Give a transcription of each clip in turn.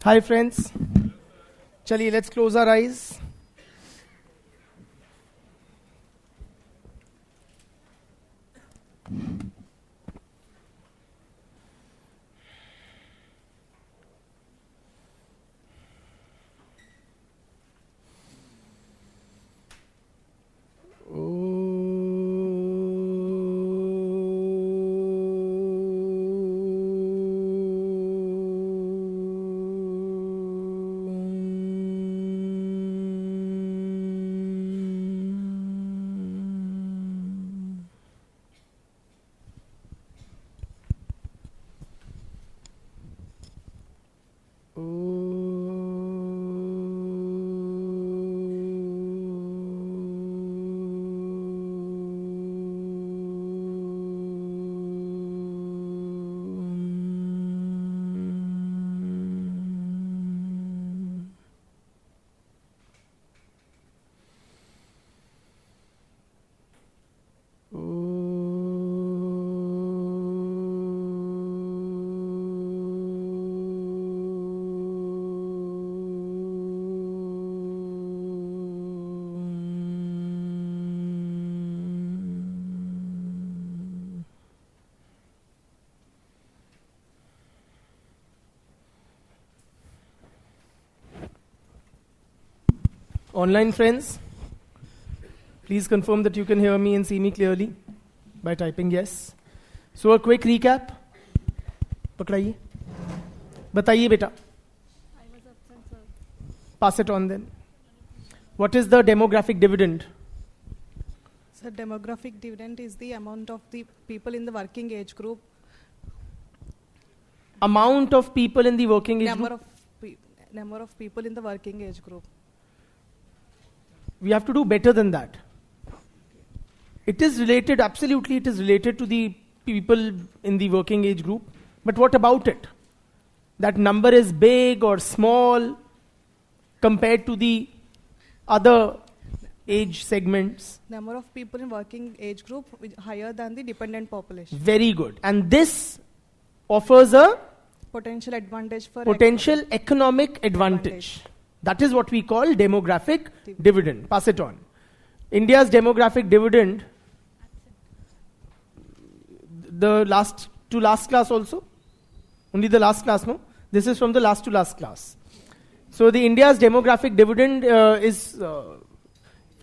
Hi friends. Chaliye, let's close our eyes. Online friends, please confirm that you can hear me and see me clearly by typing yes. So a quick recap. Paklaiye. Bataiye beta. I was absent, sir. Pass it on then. What is the demographic dividend? So demographic dividend is the amount of the people in the working age group. Amount of people in the working age group? Number of people in the working age group. We have to do better than that. It is related, absolutely it is related to the people in the working age group. But what about it? That number is big or small compared to the other age segments? Number of people in working age group higher than the dependent population. Very good. And this offers a Potential advantage for potential economic advantage. That is what we call demographic dividend. Pass it on. India's demographic dividend, the last to last class also? Only the last class, no? This is from the last to last class. So the India's demographic dividend is,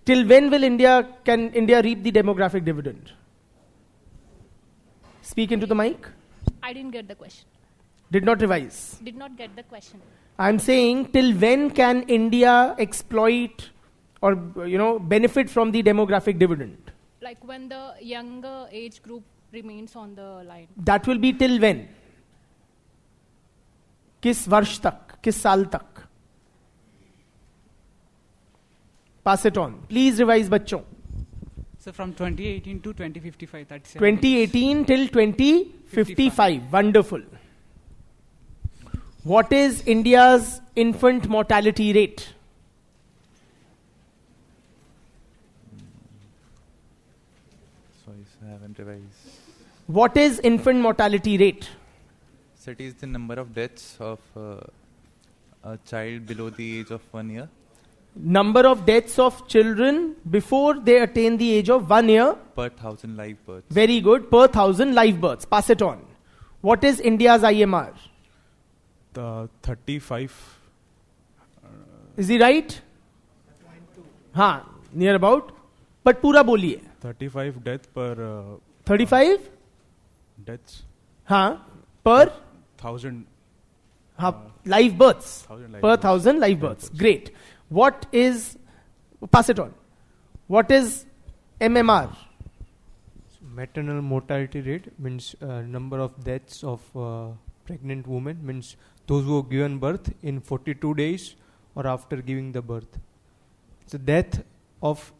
till when will can India reap the demographic dividend? Speak into the mic. I didn't get the question. Did not revise. Did not get the question. I'm saying till when can India exploit or benefit from the demographic dividend? Like when the younger age group remains on the line. That will be till when? किस वर्ष तक? किस साल तक? Pass it on. Please revise बच्चों. So from 2018 to 2055. That's 2018 till 2055. Wonderful. What is India's infant mortality rate? Sorry, I haven't revised. What is infant mortality rate? So it is the number of deaths of a child below the age of 1 year. Number of deaths of children before they attain the age of 1 year. Per 1,000 live births. Very good. Per 1,000 live births. Pass it on. What is India's IMR? 35. Is he right? हाँ, near about. But पूरा बोलिए. 35 death per 35 deaths. हाँ, per 1,000 live births. 1,000 live Per births. 1,000 live births. Great. What is, pass it on. What is MMR? Maternal mortality rate means number of deaths of pregnant women, means those who have given birth in 42 days or after giving the birth. So death of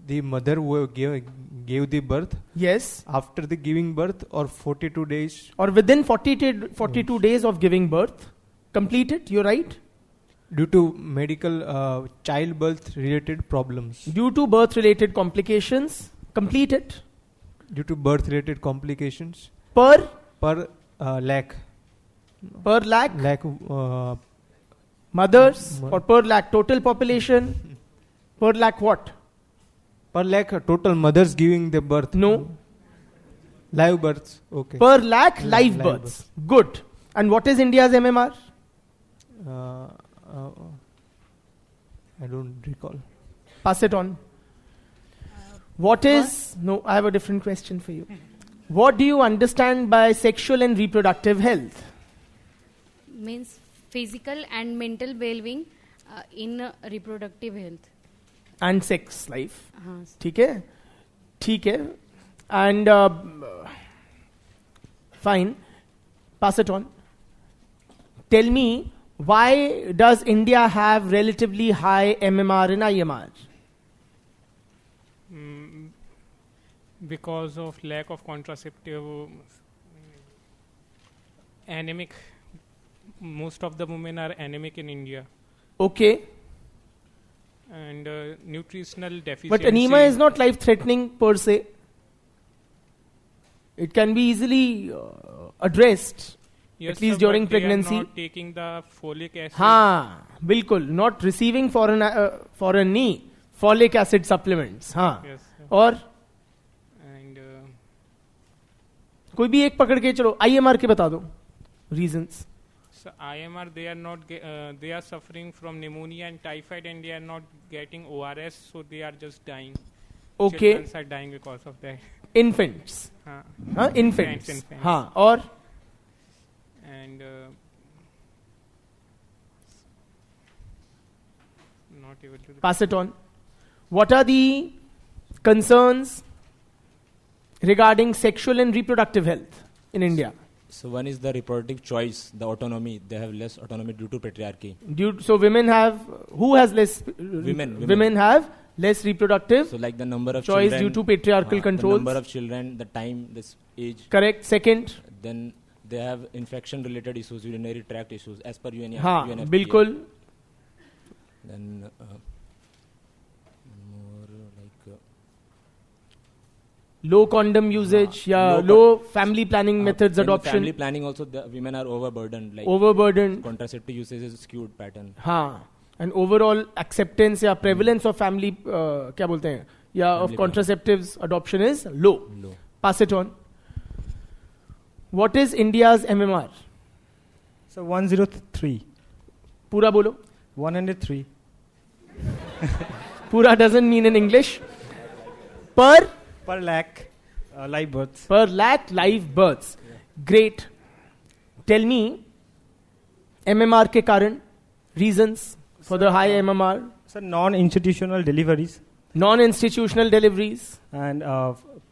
the mother who gave the birth. Yes. After the giving birth or 42 days. Or within 42 days of giving birth. Complete it, you're right. Due to medical childbirth related problems. Due to birth related complications. Complete it. Due to birth related complications. Per lakh. Per lakh? Mothers or per lakh total population? Per lakh what? Per lakh total mothers giving the birth. No. Live births. Okay. Per lakh Live live births. births. Good. And what is India's MMR? I don't recall. Pass it on. What is... No, I have a different question for you. What do you understand by sexual and reproductive health? Means physical and mental well-being in reproductive health. And sex life. हाँ. ठीक है? ठीक है. And fine. Pass it on. Tell me, why does India have relatively high MMR and IMR? Because of lack of contraceptive, anemic. Most of the women are anemic in India. Okay. And nutritional deficiency. But anemia is not life-threatening per se. It can be easily addressed, Yes, at least sir, during but they are pregnancy. not taking the folic acid. हाँ, बिल्कुल. Not receiving foreign knee folic acid supplements. हाँ. Yes, sir. और And कोई भी एक पकड़ के चलो. IMR के बता दो. Reasons. so IMR, they are not. They are suffering from pneumonia and typhoid, and they are not getting ORS, so they are just dying. Okay. Children are dying because of that. Infants. हाँ. हाँ, infants. Infants. हाँ. और And not able to. pass it on. What are the concerns regarding sexual and reproductive health in India? So one is the reproductive choice, the autonomy. They have less autonomy due to patriarchy. So women have, who has less? Women. Women have less reproductive So like the number of choice children, due to patriarchal the controls. number of children, the time, this age. Correct. Second. Then they have infection-related issues, urinary tract issues, as per हाँ, UNFPA. बिल्कुल. Then more like Low condom usage, low low family planning methods in adoption. family planning also, the women are overburdened. Like Overburdened. contraceptive usage is skewed pattern. हाँ. And overall acceptance या prevalence of family क्या बोलते हैं? Yeah, of Family contraceptives adoption is low. Low. Pass it on. What is India's MMR? So 103. पूरा बोलो. 103. पूरा doesn't mean in English. Per lakh live births. per lakh live births. Great. Tell me, MMR के कारण, reasons for the high MMR. So non-institutional deliveries Non-institutional deliveries. and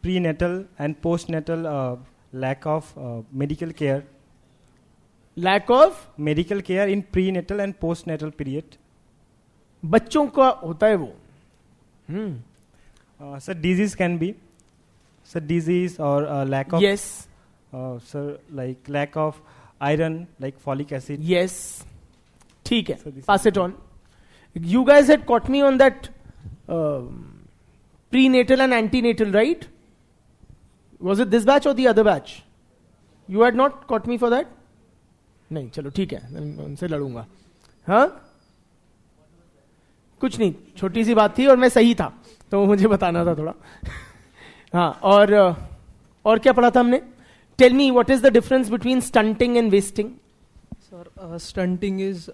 prenatal and postnatal lack of medical care. Lack of Medical care in prenatal and postnatal period. बच्चों का होता है वो. So disease can be. So disease or lack of. Yes. So like lack of iron, like folic acid. Yes. ठीक है. So this Pass it on. You guys had caught me on that prenatal and antenatal, right? Was it this batch or the other batch? You had not caught me for that? नहीं, चलो ठीक है. मैं उनसे लड़ूंगा. हाँ? कुछ नहीं, छोटी सी बात थी और मैं सही था, तो मुझे बताना था थोड़ा. हाँ, और क्या पढ़ा था हमने? Tell me, what is the difference between stunting and wasting? Sir, stunting is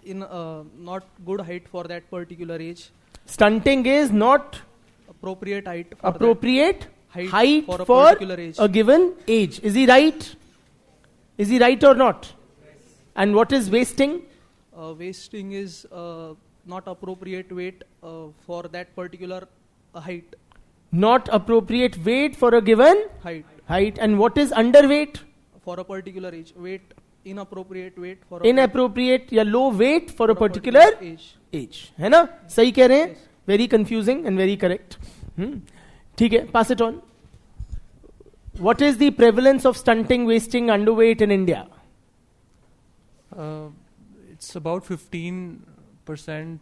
in not good height for that particular age. Stunting is not Appropriate height. For appropriate that height for a for particular age. a given age. Is he right? Is he right or not? And what is wasting? Wasting is not appropriate weight for that particular height. Not appropriate weight for a given height. And what is underweight? For a particular age. Weight, inappropriate weight for Inappropriate या low weight for a particular age. है ना? सही कह रहे हैं? Very confusing and very correct. ठीक है, pass it on. What is the prevalence of stunting, wasting, underweight in India? It's about 15%.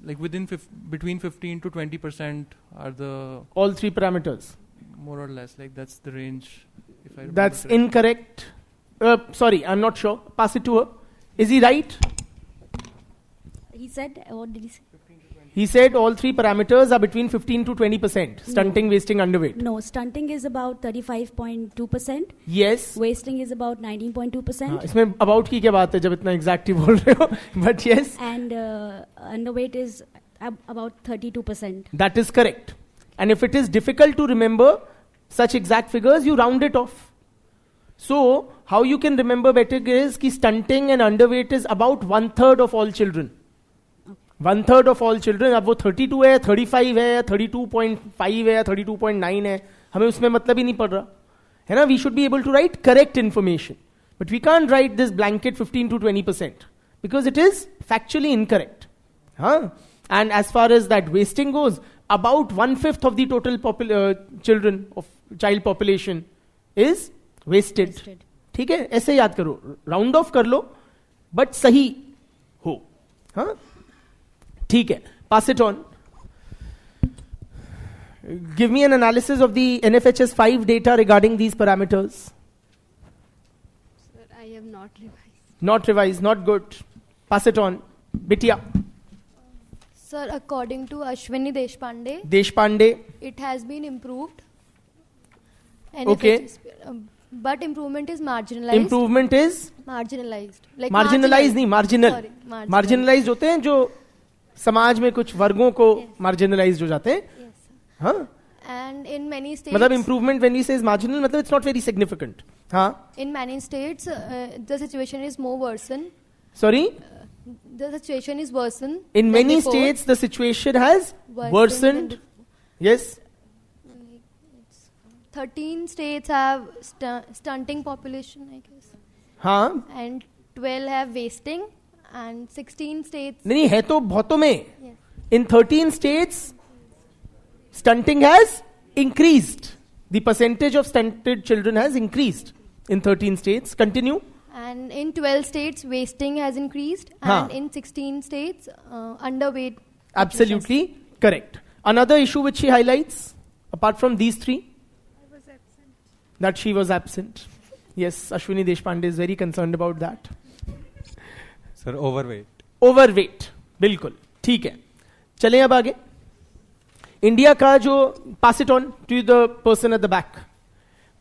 Like between 15 to 20% are the all three parameters. More or less, like that's the range. If I That's remember correctly. incorrect. Sorry, I'm not sure. Pass it to her. Is he right? He said, what did he say? He said all three parameters are between 15 to 20%. Stunting, wasting, underweight. No, stunting is about 35.2%. Yes. Wasting is about 19.2%. इसमें about की क्या बात है जब इतना exact ही बोल रहे हो? But yes. And underweight is about 32%. That is correct. And if it is difficult to remember such exact figures, you round it off. So, how you can remember better is कि stunting and underweight is about 1/3 of all children. 1/3 of all children. अब वो 32 है, 35 है, 32.5 है, 32.9 है, हमें उसमें मतलब ही नहीं पड़ रहा है ना. We should be able to write correct information, but we can't write this blanket 15 to 20% because it is factually incorrect. And as far as that wasting goes, about 1/5 of the total children of child population is wasted. ठीक है, ऐसे याद करो, round of कर लो, but सही हो. हाँ, ठीक है. Pass it on. Give me an analysis of the NFHS 5 data regarding these parameters. Sir, I have not revised. Not revised, not good. Pass it on. Bitya. Sir, according to Ashwini Deshpande. It has been improved. Okay. But improvement is marginalized. Improvement is? Marginalized. Like marginalized नहीं, marginal. Sorry, marginalized होते हैं जो समाज में कुछ वर्गों को marginalized हो जाते हैं. हाँ. And in many states. मतलब improvement when we say is marginal, मतलब it's not very significant. हाँ. In many states, the situation is more worsened. Sorry? The situation is worsened. In many states, the situation has worsened. Yes. 13 states have stunting population, I guess. हाँ. And 12 have wasting, and 16 states. नहीं है तो बहुतों में. In 13 states, stunting has increased. The percentage of stunted children has increased in 13 states. Continue. And in 12 states, wasting has increased, and in 16 states, underweight. Absolutely correct. Another issue which she highlights, apart from these three, that she was absent. Yes, Ashwini Deshpande is very concerned about that. Sir, overweight. Overweight, बिल्कुल ठीक है. चलें अब आगे. India का जो, pass it on to the person at the back.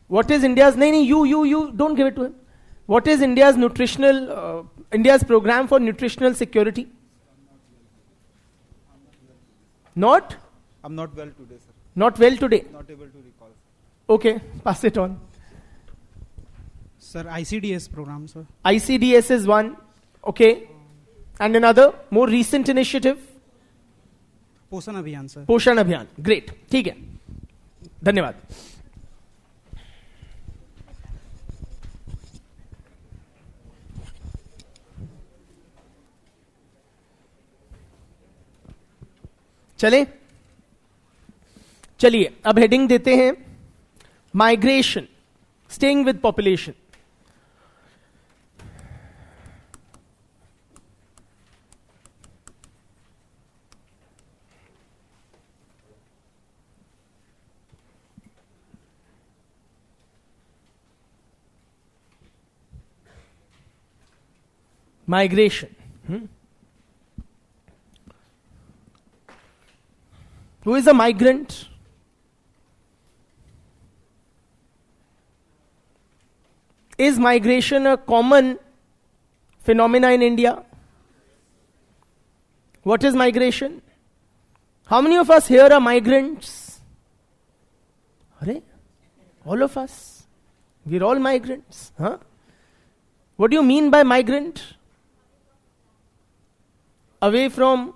What is India's? नहीं, you don't give it to him. What is India's India's program for nutritional security? Not? I'm not well today, sir. Not well today. Not able to recall. Okay, pass it on. Sir, ICDS program, sir. ICDS is one. Okay. And another, more recent initiative? Poshan Abhiyan, sir. Poshan Abhiyan. Great. ठीक है. धन्यवाद. चलिए अब heading देते हैं migration, staying with population. Migration. Who is a migrant? Is migration a common phenomena in India? What is migration? How many of us here are migrants? Arey, all of us. We're all migrants. Huh? What do you mean by migrant? Away from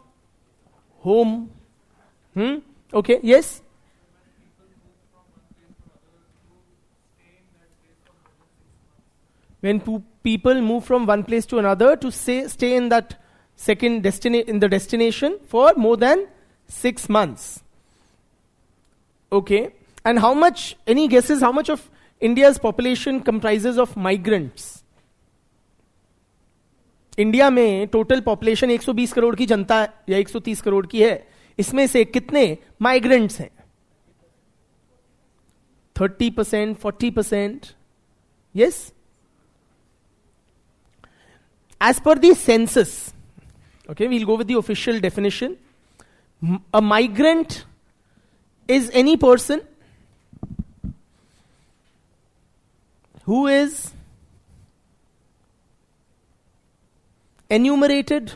home. Okay, yes? When people move from one place to another to stay in that second destination for more than 6 months. Okay. And how much, any guesses, how much of India's population comprises of migrants? India में total population 120 crore की जनता या 130 करोड़ की है. इसमें से कितने migrants हैं? 30%, 40%? Yes? As per the census, okay, we'll go with the official definition. A migrant is any person who is enumerated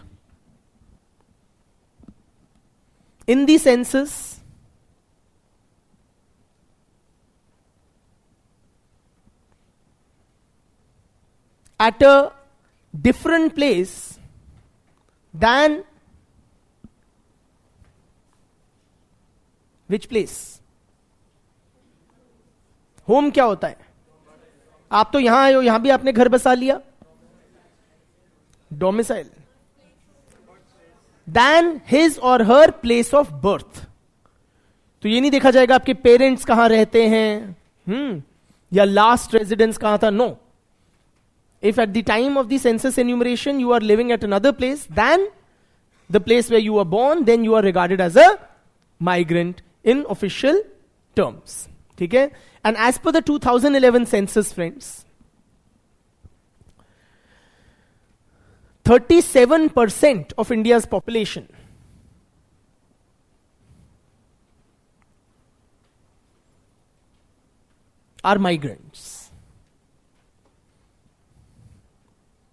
in the census at a different place than which place? Home क्या होता है? आप तो यहां आए हो, यहां भी आपने घर बसा लिया, domicile. Than his or her place of birth. तो ये नहीं देखा जाएगा आपके पेरेंट्स कहां रहते हैं, या लास्ट रेजिडेंस कहां था. No. If at the time of the census enumeration you are living at another place than the place where you were born, then you are regarded as a migrant in official terms. ठीक है? And as per the 2011 census, friends, 37% of India's population are migrants.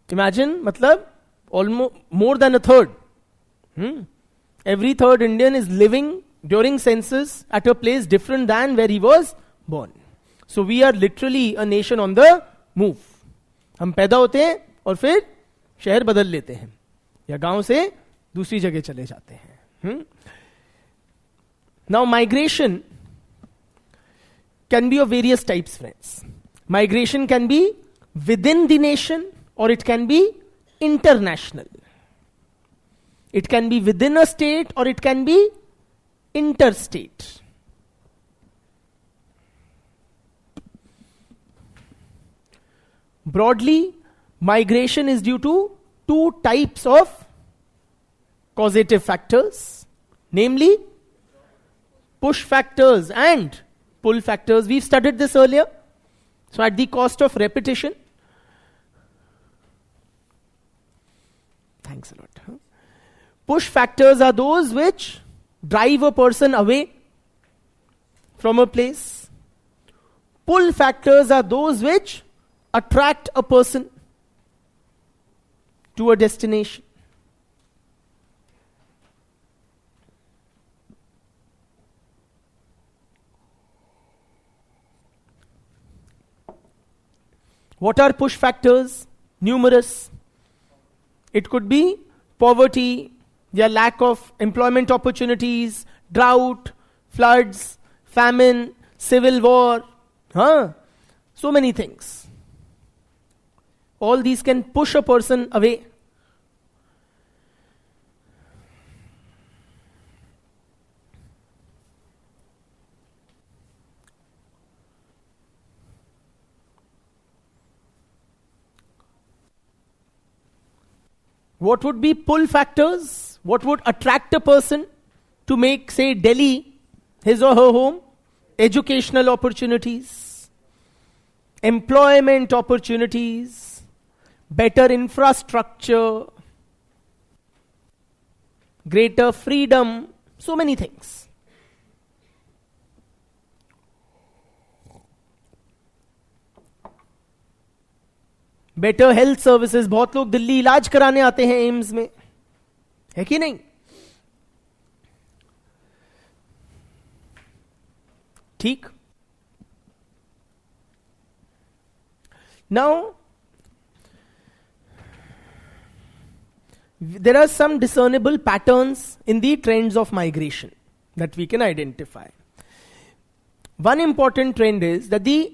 Imagine, matlab, almost more than a third. Every third Indian is living during census at a place different than where he was born. So we are literally a nation on the move. हम पैदा होते हैं और फिर शहर बदल लेते हैं या गांव से दूसरी जगह चले जाते हैं. Now migration can be of various types, friends. Migration can be within the nation or it can be international. It can be within a state or it can be interstate. Broadly, migration is due to two types of causative factors, namely push factors and pull factors. We've studied this earlier, so at the cost of repetition. Thanks a lot. Push factors are those which drive a person away from a place. Pull factors are those which attract a person to a destination. What are push factors? Numerous. It could be poverty, their lack of employment opportunities, drought, floods, famine, civil war. So many things. All these can push a person away. What would be pull factors? What would attract a person to make, say, Delhi his or her home? Educational opportunities, employment opportunities, better infrastructure, greater freedom, so many things. Better health services. बहुत लोग दिल्ली इलाज कराने आते हैं AIIMS में, है कि नहीं? ठीक. Now, there are some discernible patterns in the trends of migration that we can identify. One important trend is that the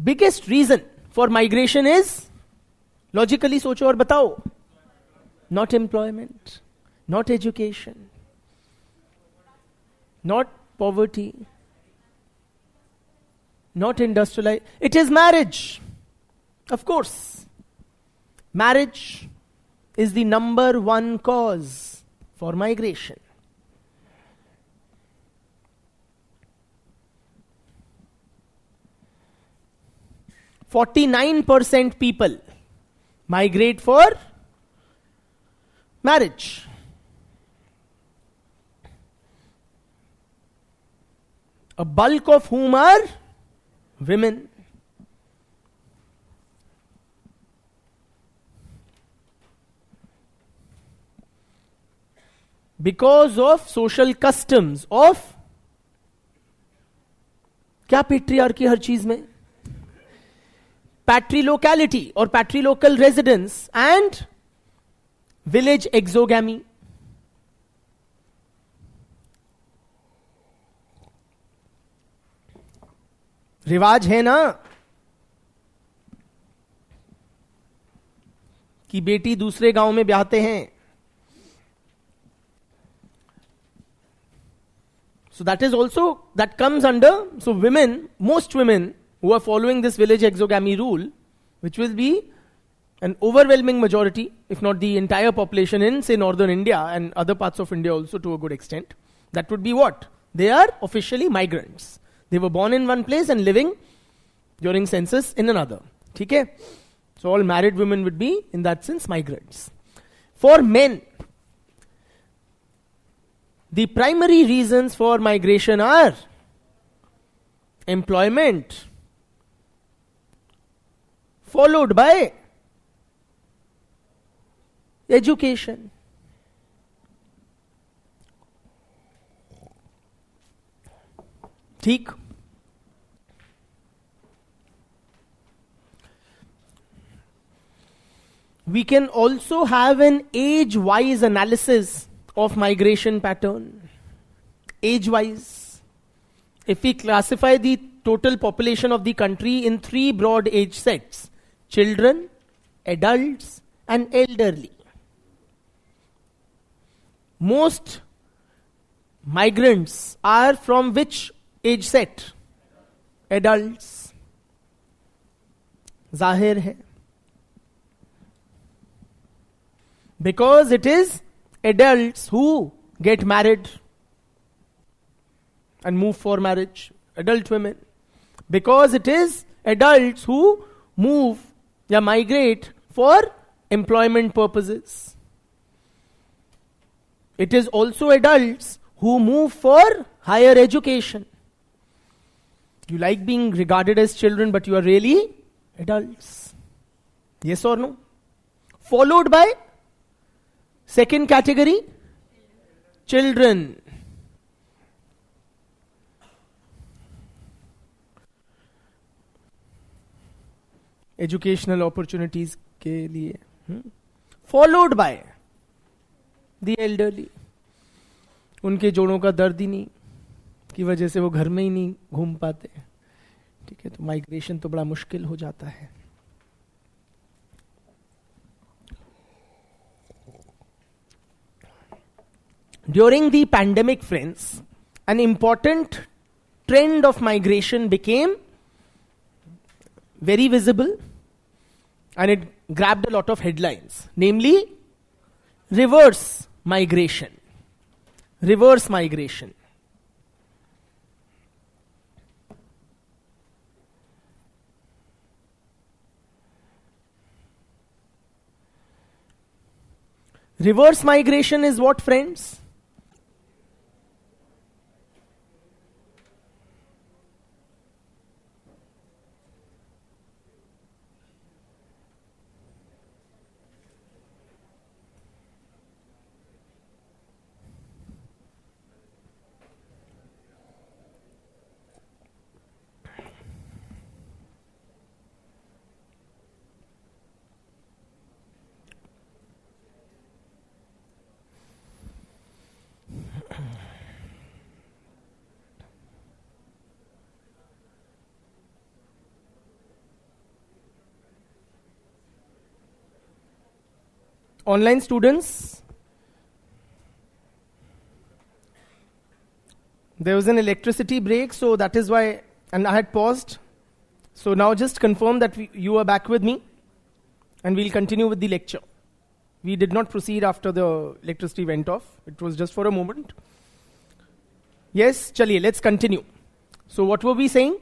biggest reason for migration is, logically सोचो और बताओ, not employment, not education, not poverty, not industrialization. It is marriage. Of course. Marriage is the number one cause for migration. %49 people migrate for marriage. A bulk of whom are women. Because of social customs of क्या patriarchy हर चीज में, पैट्रीलोकैलिटी और पैट्रीलोकल residence and village exogamy. रिवाज है ना कि बेटी दूसरे गांव में ब्याहते हैं. So that is also, that comes under, so women, most women who are following this village exogamy rule, which will be an overwhelming majority, if not the entire population in, say, northern India and other parts of India also to a good extent, that would be what? They are officially migrants. They were born in one place and living during census in another. Okay? So all married women would be, in that sense, migrants. For men, the primary reasons for migration are employment, followed by education. ठीक. We can also have an age-wise analysis of migration pattern. Age-wise. If we classify the total population of the country in 3 broad age sets: children, adults, and elderly. Most migrants are from which age set? Adults. Zahir hai. Because it is adults who get married and move for marriage. Adult women. Because it is adults who move or migrate for employment purposes. It is also adults who move for higher education. You like being regarded as children, but you are really adults. Yes or no? Followed by second category, children. Educational opportunities के लिए. Followed by the elderly. उनके जोड़ों का दर्द ही नहीं की वजह से वो घर में ही नहीं घूम पाते. ठीक है, तो माइग्रेशन तो बड़ा मुश्किल हो जाता है. During the pandemic, friends, an important trend of migration became very visible and it grabbed a lot of headlines, namely reverse migration. Reverse migration. Reverse migration is what, friends? Online students, there was an electricity break, so that is why, and I had paused. So now just confirm that you are back with me and we'll continue with the lecture. We did not proceed after the electricity went off. It was just for a moment. Yes, chaliye, let's continue. So what were we saying?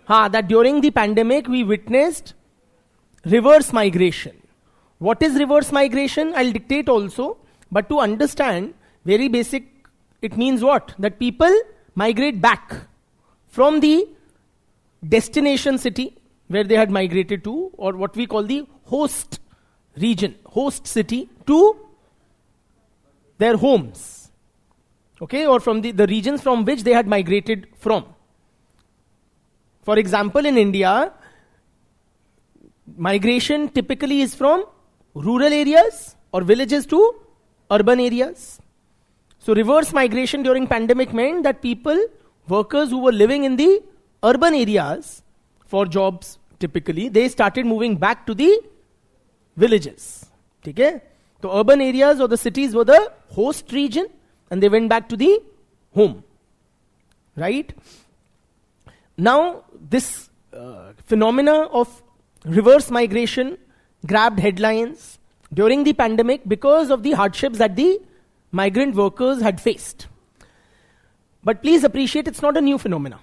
That during the pandemic we witnessed reverse migration. What is reverse migration? I'll dictate also, but to understand, very basic, it means what? That people migrate back from the destination city where they had migrated to, or what we call the host region, host city, to their homes. Okay, or from the regions from which they had migrated from. For example, in India, migration typically is from rural areas or villages to urban areas. So reverse migration during pandemic meant that people, workers who were living in the urban areas for jobs typically, they started moving back to the villages. Okay? So urban areas or the cities were the host region and they went back to the home. Right? Now this phenomena of reverse migration grabbed headlines during the pandemic because of the hardships that the migrant workers had faced. But please appreciate, it's not a new phenomena.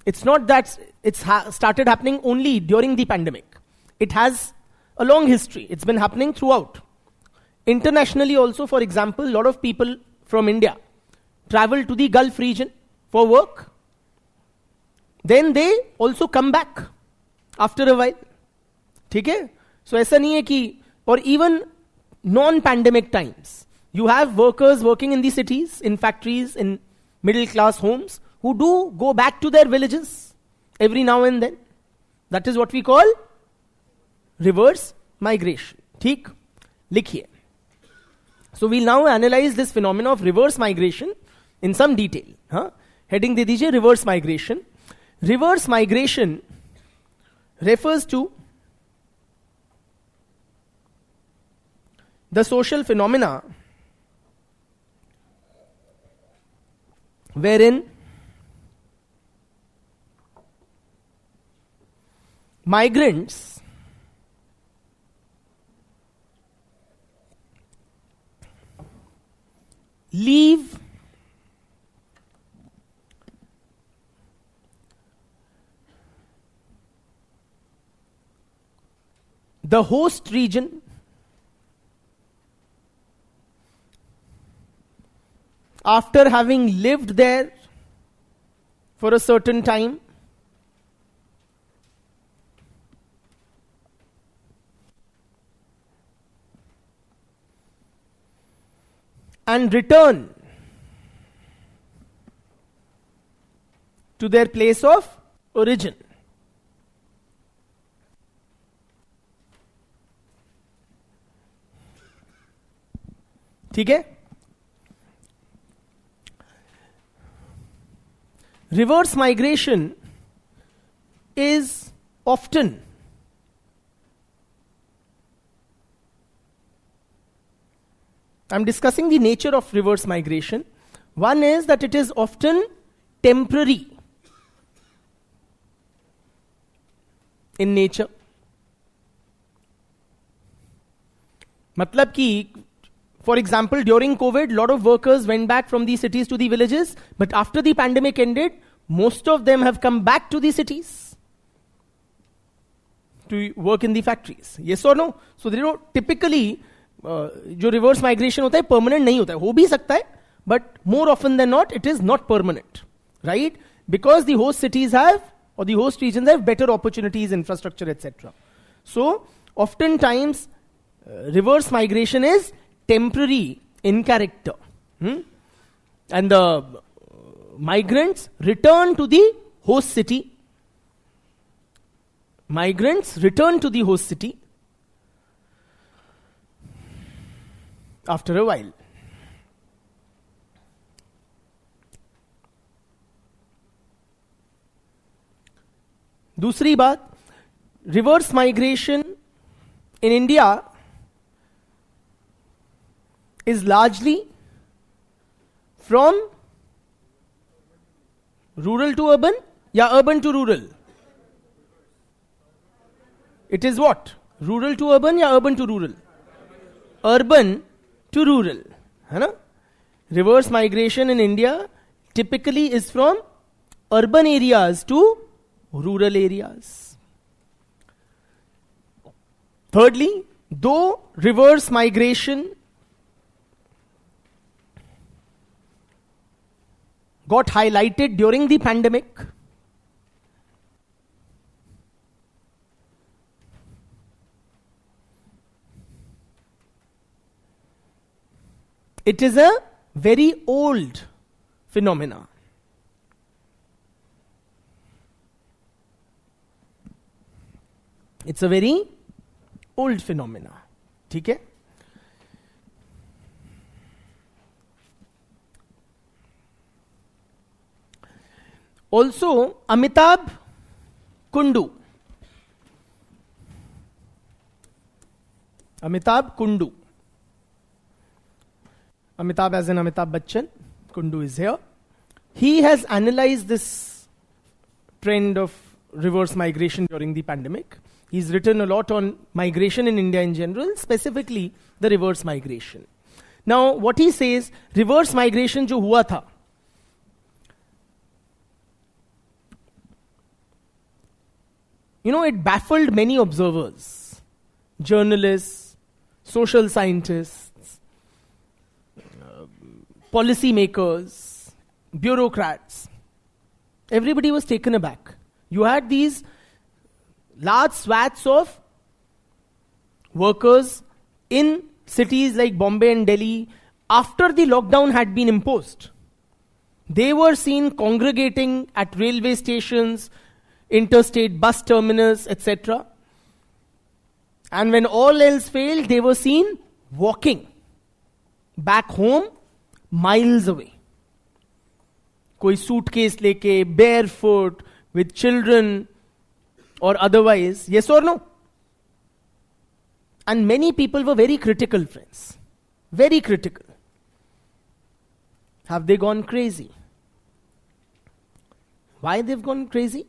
It's not that it's started happening only during the pandemic. It has a long history. It's been happening throughout. Internationally also, for example, a lot of people from India travel to the Gulf region for work. Then they also come back after a while. Okay? So ऐसा नहीं है कि, or even non-pandemic times, you have workers working in the cities, in factories, in middle class homes, who do go back to their villages every now and then. That is what we call reverse migration. ठीक? लिखिए. So we'll now analyze this phenomena of reverse migration in some detail. Heading दे दीजिए reverse migration. Reverse migration refers to the social phenomena wherein migrants leave the host region after having lived there for a certain time, and return to their place of origin. ठीक है? Reverse migration is often I'm discussing the nature of reverse migration. One is that it is often temporary in nature. मतलब कि, for example, during COVID, a lot of workers went back from the cities to the villages, but after the pandemic ended, most of them have come back to the cities to work in the factories. Yes or no? So they don't typically, जो reverse migration होता है permanent नहीं होता है, हो भी सकता है, but more often than not it is not permanent, right? Because the host cities have, or the host regions have better opportunities, infrastructure, etc. So oftentimes reverse migration is temporary in character, and the migrants return to the host city. Migrants return to the host city after a while. दूसरी बात, reverse migration in India is largely from rural to urban, या urban to rural? It is what? Rural to urban या urban to rural? Urban to rural. है ना? Reverse migration in India typically is from urban areas to rural areas. Thirdly, though reverse migration got highlighted during the pandemic, it is a very old phenomena. It's a very old phenomena. ठीक है? Also, Amitabh Kundu. Amitabh Kundu. Amitabh as in Amitabh Bachchan. Kundu is here. He has analyzed this trend of reverse migration during the pandemic. He's written a lot on migration in India in general, specifically the reverse migration. Now, what he says, reverse migration जो हुआ था, it baffled many observers, journalists, social scientists, policy makers, bureaucrats. Everybody was taken aback. You had these large swaths of workers in cities like Bombay and Delhi after the lockdown had been imposed. They were seen congregating at railway stations, interstate bus terminus, etc. And when all else failed, they were seen walking back home miles away. Koi suitcase leke, barefoot, with children, or otherwise, yes or no? And many people were very critical, friends. Very critical. Have they gone crazy? Why they've gone crazy?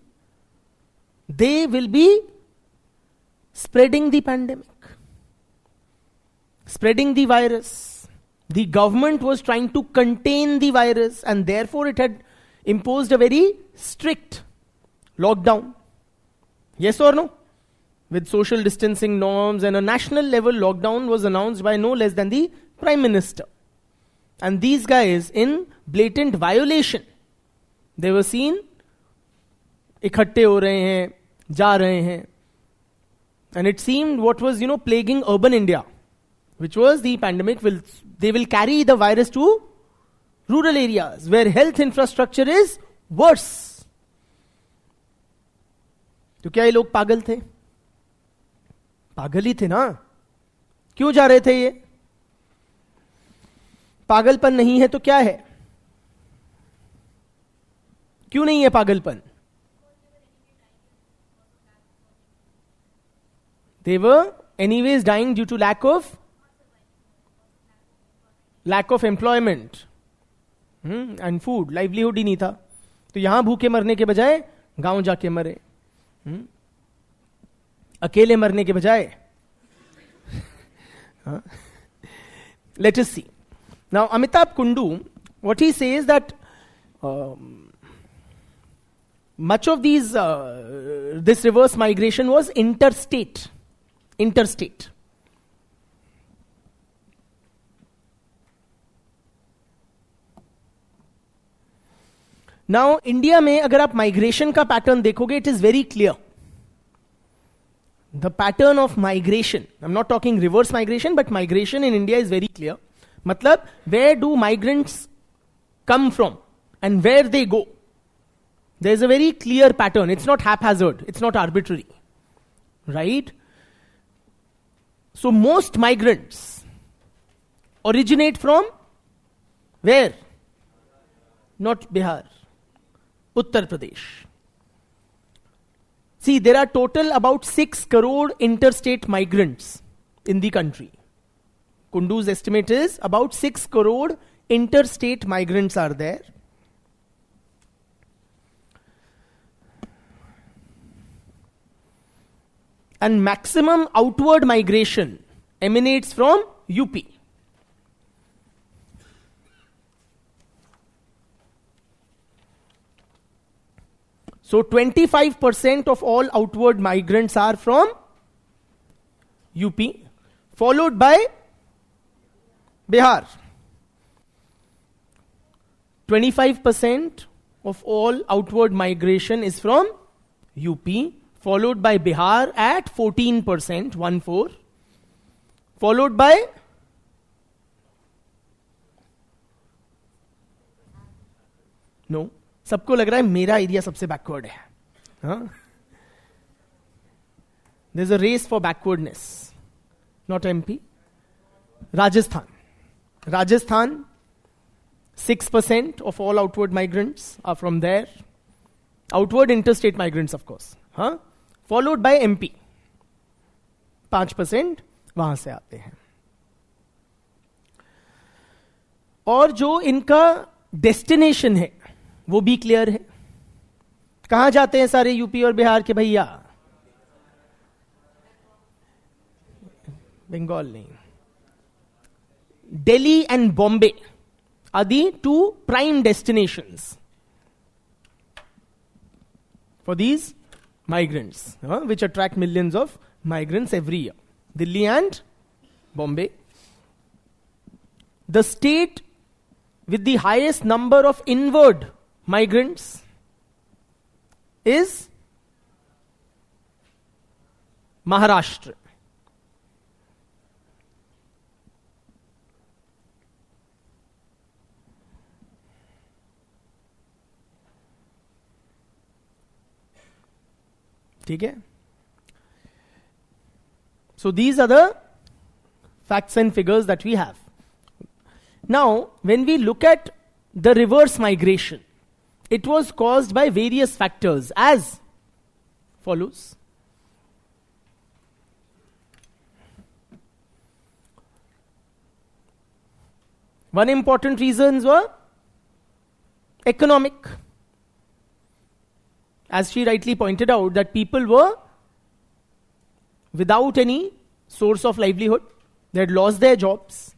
They will be spreading the pandemic, spreading the virus. The government was trying to contain the virus, and therefore it had imposed a very strict lockdown. Yes or no? With social distancing norms, and a national level lockdown was announced by no less than the Prime Minister. And these guys, in blatant violation, they were seen इकट्ठे हो रहे हैं, जा रहे हैं. And it seemed what was, plaguing urban India, which was the pandemic, they will carry the virus to rural areas where health infrastructure is worse. तो क्या ये लोग पागल थे? पागल ही थे ना? क्यों जा रहे थे ये? पागलपन नहीं है तो क्या है? क्यों नहीं है पागलपन? They were anyways dying due to lack of employment and food. Livelihood ही नहीं था. तो यहां भूखे मरने के बजाय गांव जाके मरे. अकेले मरने के बजाय. Let us see. Now, Amitabh Kundu, what he says that much of this reverse migration was interstate. Now, India में अगर आप migration का pattern देखोगे, it is very clear. The pattern of migration, I'm not talking reverse migration, but migration in India is very clear. मतलब, where do migrants come from and where they go? There is a very clear pattern. It's not haphazard. It's not arbitrary. Right? So most migrants originate from where? Not Bihar. Uttar Pradesh. See, there are total about 6 crore interstate migrants in the country. Kundu's estimate is about 6 crore interstate migrants are there. And maximum outward migration emanates from UP. So 25% of all outward migrants are from UP, followed by Bihar. 25% of all outward migration is from UP, followed by Bihar at 14%, 1/4, followed by सबको लग रहा है मेरा area सबसे backward है. There's a race for backwardness. Not MP. Rajasthan, 6% of all outward migrants are from there. Outward interstate migrants, of course. Followed by MP. 5% वहां से आते हैं. और जो इनका डेस्टिनेशन है वो भी क्लियर है. कहां जाते हैं सारे यूपी और बिहार के भैया? बंगाल नहीं. Delhi and Bombay are the two prime destinations for these migrants, which attract millions of migrants every year. Delhi and Bombay. The state with the highest number of inward migrants is Maharashtra. Okay? So these are the facts and figures that we have. Now, when we look at the reverse migration, it was caused by various factors as follows. One important reasons were economic. As she rightly pointed out, that people were without any source of livelihood. They had lost their jobs.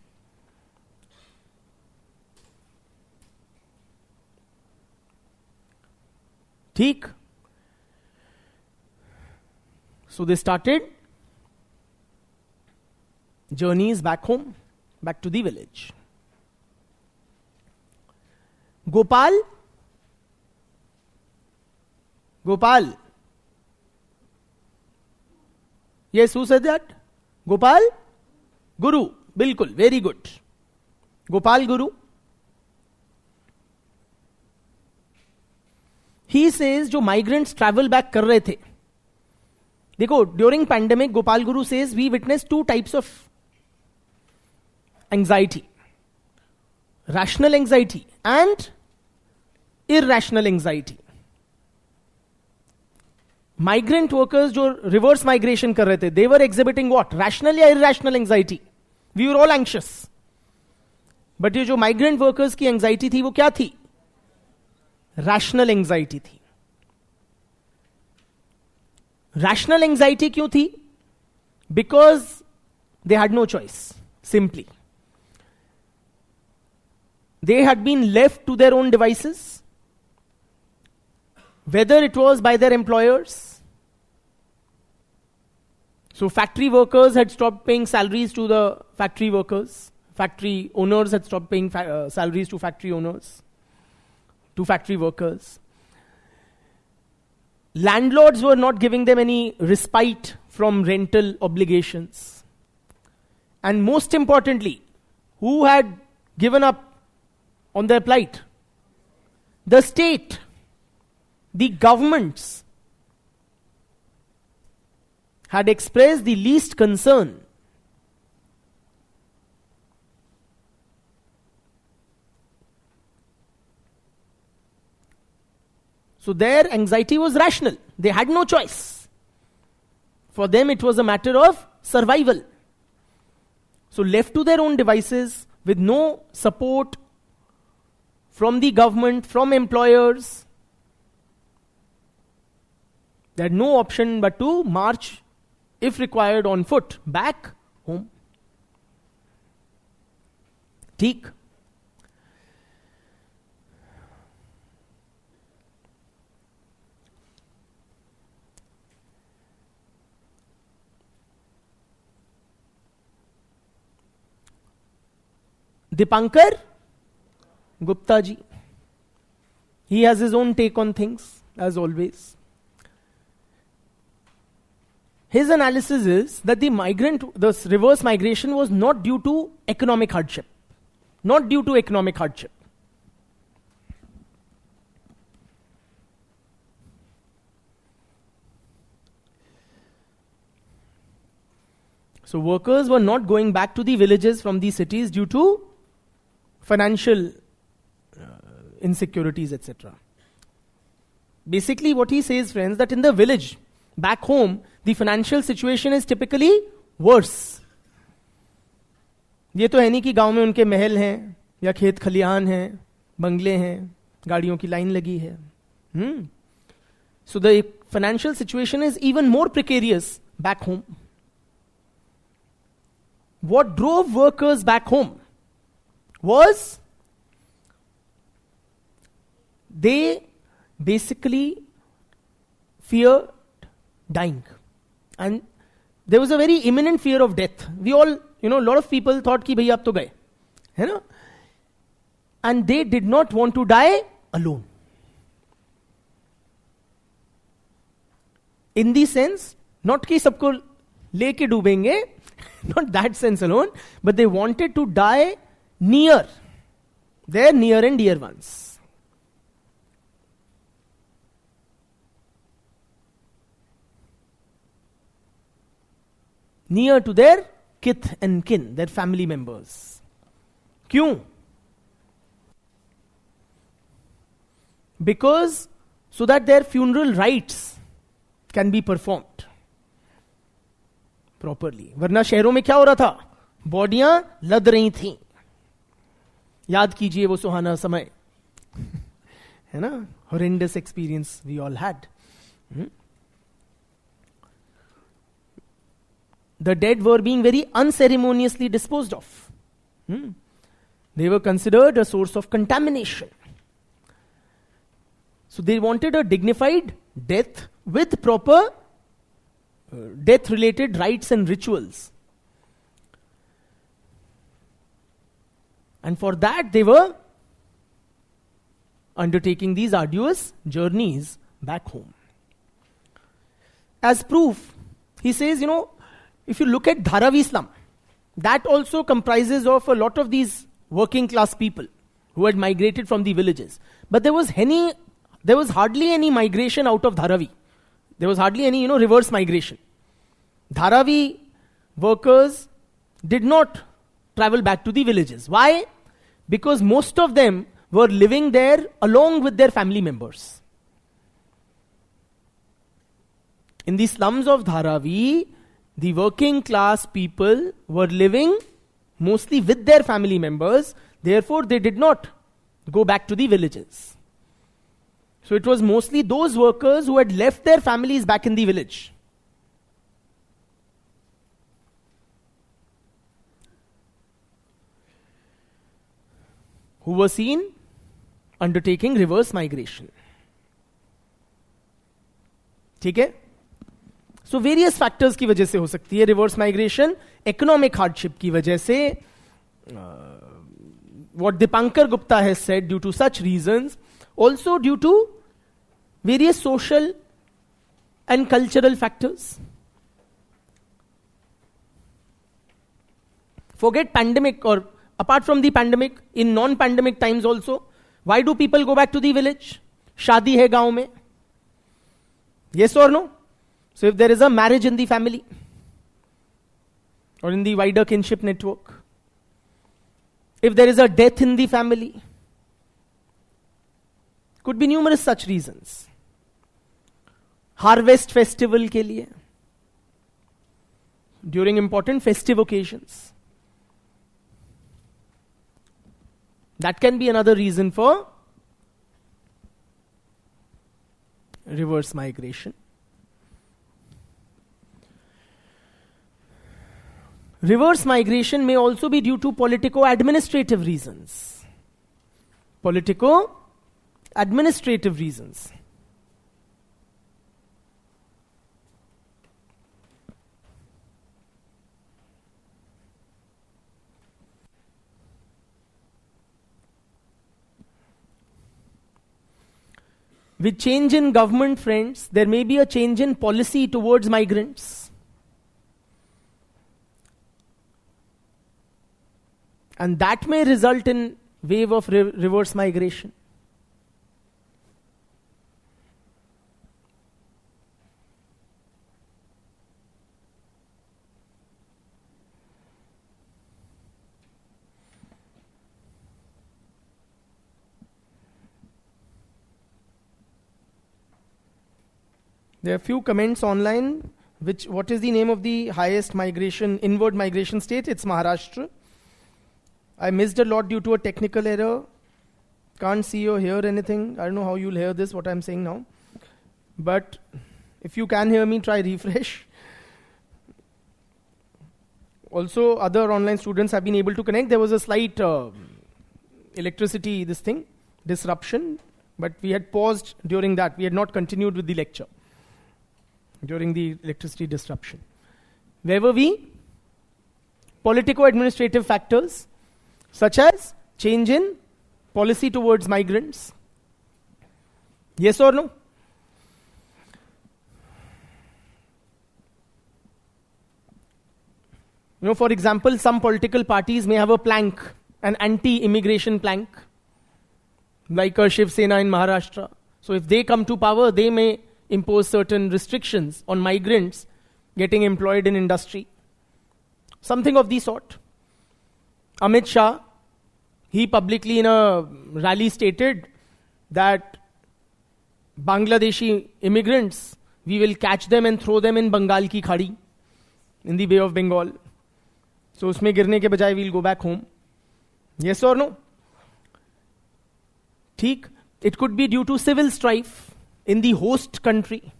ठीक? So they started journeys back home, back to the village. Gopal. Yes, who said that? Gopal? Guru. Bilkul. Very good. Gopal Guru. He says जो migrants travel back कर रहे थे. देखो, during pandemic, Gopal Guru says we witnessed two types of anxiety. Rational anxiety and irrational anxiety. Migrant workers जो reverse migration कर रहे थे, they were exhibiting what? Rational या irrational anxiety? We were all anxious. But ये जो migrant workers की anxiety थी, वो क्या थी? Rational anxiety थी. Rational anxiety क्यों थी? Because they had no choice. Simply. They had been left to their own devices. Whether it was by their employers. So factory workers had stopped paying salaries to the factory workers. Factory owners had stopped paying salaries to factory owners. To factory workers. Landlords were not giving them any respite from rental obligations. And most importantly, who had given up on their plight? The state. The governments had expressed the least concern. So their anxiety was rational. They had no choice. For them it was a matter of survival. So left to their own devices, with no support from the government, from employers, they had no option but to march, if required, on foot, back home. ठीक? Dipankar Gupta ji. He has his own take on things, as always. His analysis is that the reverse migration was not due to economic hardship. Not due to economic hardship. So workers were not going back to the villages from the cities due to financial insecurities, etc. Basically what he says, friends, that in the village, back home, the financial situation is typically worse. ये तो है नहीं कि गांव में उनके महल हैं या खेत खलिहान हैं, बंगले हैं, गाड़ियों की लाइन लगी है. So the financial situation is even more precarious back home. What drove workers back home was they basically feared dying. And there was a very imminent fear of death. We all, a lot of people thought ki bhaiya ab to gaye. And they did not want to die alone. In the sense, not ki sabko leke doobenge, not that sense alone, but they wanted to die near their near and dear ones. Near to their kith and kin, their family members. Kyun? Because so that their funeral rites can be performed properly. वरना शहरों में क्या हो रहा था? बॉडियां लद रही थीं. याद कीजिए वो सुहाना समय, है ना? Horrendous experience we all had. The dead were being very unceremoniously disposed of. They were considered a source of contamination. So they wanted a dignified death with proper death-related rites and rituals. And for that they were undertaking these arduous journeys back home. As proof, he says, if you look at Dharavi slum, that also comprises of a lot of these working class people who had migrated from the villages. But there was hardly any migration out of Dharavi. There was hardly any, reverse migration. Dharavi workers did not travel back to the villages. Why? Because most of them were living there along with their family members. In the slums of Dharavi, the working class people were living mostly with their family members. Therefore, they did not go back to the villages. So it was mostly those workers who had left their families back in the village. Who were seen undertaking reverse migration. ठीक है? So various factors की वजह से हो सकती है reverse migration. Economic hardship की वजह से, what Dipankar Gupta has said, due to such reasons, also due to various social and cultural factors. Forget pandemic, or apart from the pandemic, in non-pandemic times also, why do people go back to the village? Shadi hai gaon mein. Yes or no? So if there is a marriage in the family or in the wider kinship network, if there is a death in the family, could be numerous such reasons. Harvest festival ke liye, during important festive occasions. That can be another reason for reverse migration. Reverse migration may also be due to politico-administrative reasons. Politico-administrative reasons. With change in government, friends, there may be a change in policy towards migrants. And that may result in wave of reverse migration. There are few comments online. What is the name of the highest inward migration state? It's Maharashtra. I missed a lot due to a technical error. Can't see or hear anything. I don't know how you'll hear this, what I'm saying now. But if you can hear me, try refresh. Also, other online students have been able to connect. There was a slight electricity disruption, but we had paused during that. We had not continued with the lecture during the electricity disruption. Where were we? Politico-administrative factors, such as change in policy towards migrants. Yes or no? For example, some political parties may have a plank, an anti-immigration plank, like a Shiv Sena in Maharashtra. So if they come to power, they may impose certain restrictions on migrants getting employed in industry. Something of the sort. Amit Shah, he publicly in a rally stated that Bangladeshi immigrants, we will catch them and throw them in Bengal ki khadi, in the Bay of Bengal. So usme girne ke bajaye we'll go back home. Yes or no? Theek. It could be due to civil strife in the host country.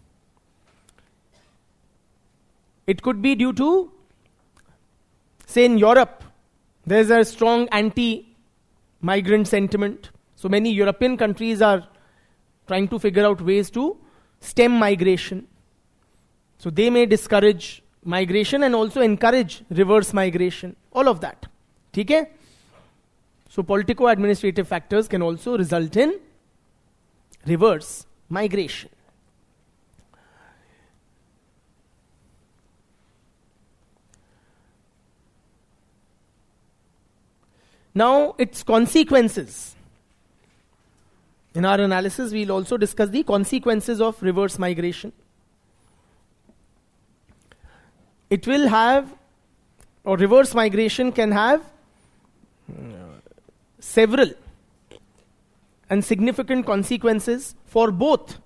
It could be due to, say in Europe, there's a strong anti-migrant sentiment. So many European countries are trying to figure out ways to stem migration. So they may discourage migration and also encourage reverse migration. All of that. Okay? So politico-administrative factors can also result in reverse migration. Now, its consequences. In our analysis, we'll also discuss the consequences of reverse migration. It will have, or reverse migration can have several and significant consequences for both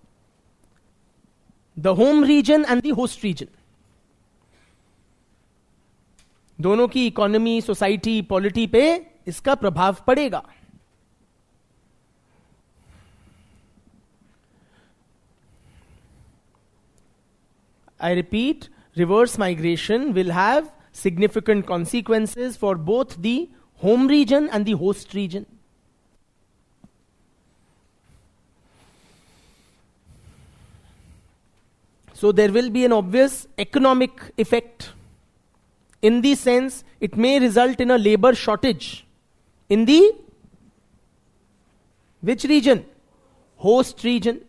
the home region and the host region. दोनों की economy, society, polity पे इसका प्रभाव पड़ेगा. I repeat, reverse migration will have significant consequences for both the home region and the host region. So there will be an obvious economic effect. In the sense, it may result in a labor shortage in the which region? Host region.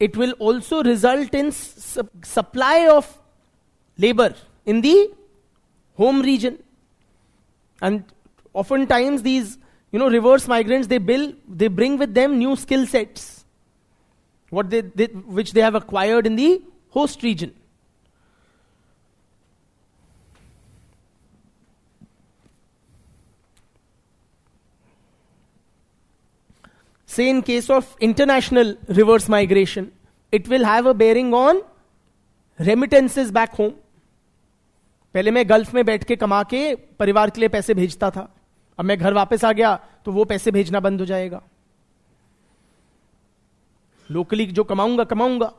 It will also result in supply of labor in the home region. And oftentimes these, reverse migrants, they bring with them new skill sets, which they have acquired in the host region. Say in case of international reverse migration, it will have a bearing on remittances back home. पहले मैं gulf में बैठ के कमा के परिवार के लिए पैसे भेजता था. अब मैं घर वापस आ गया तो वो पैसे भेजना बंद हो जाएगा. लोकली जो कमाऊंगा,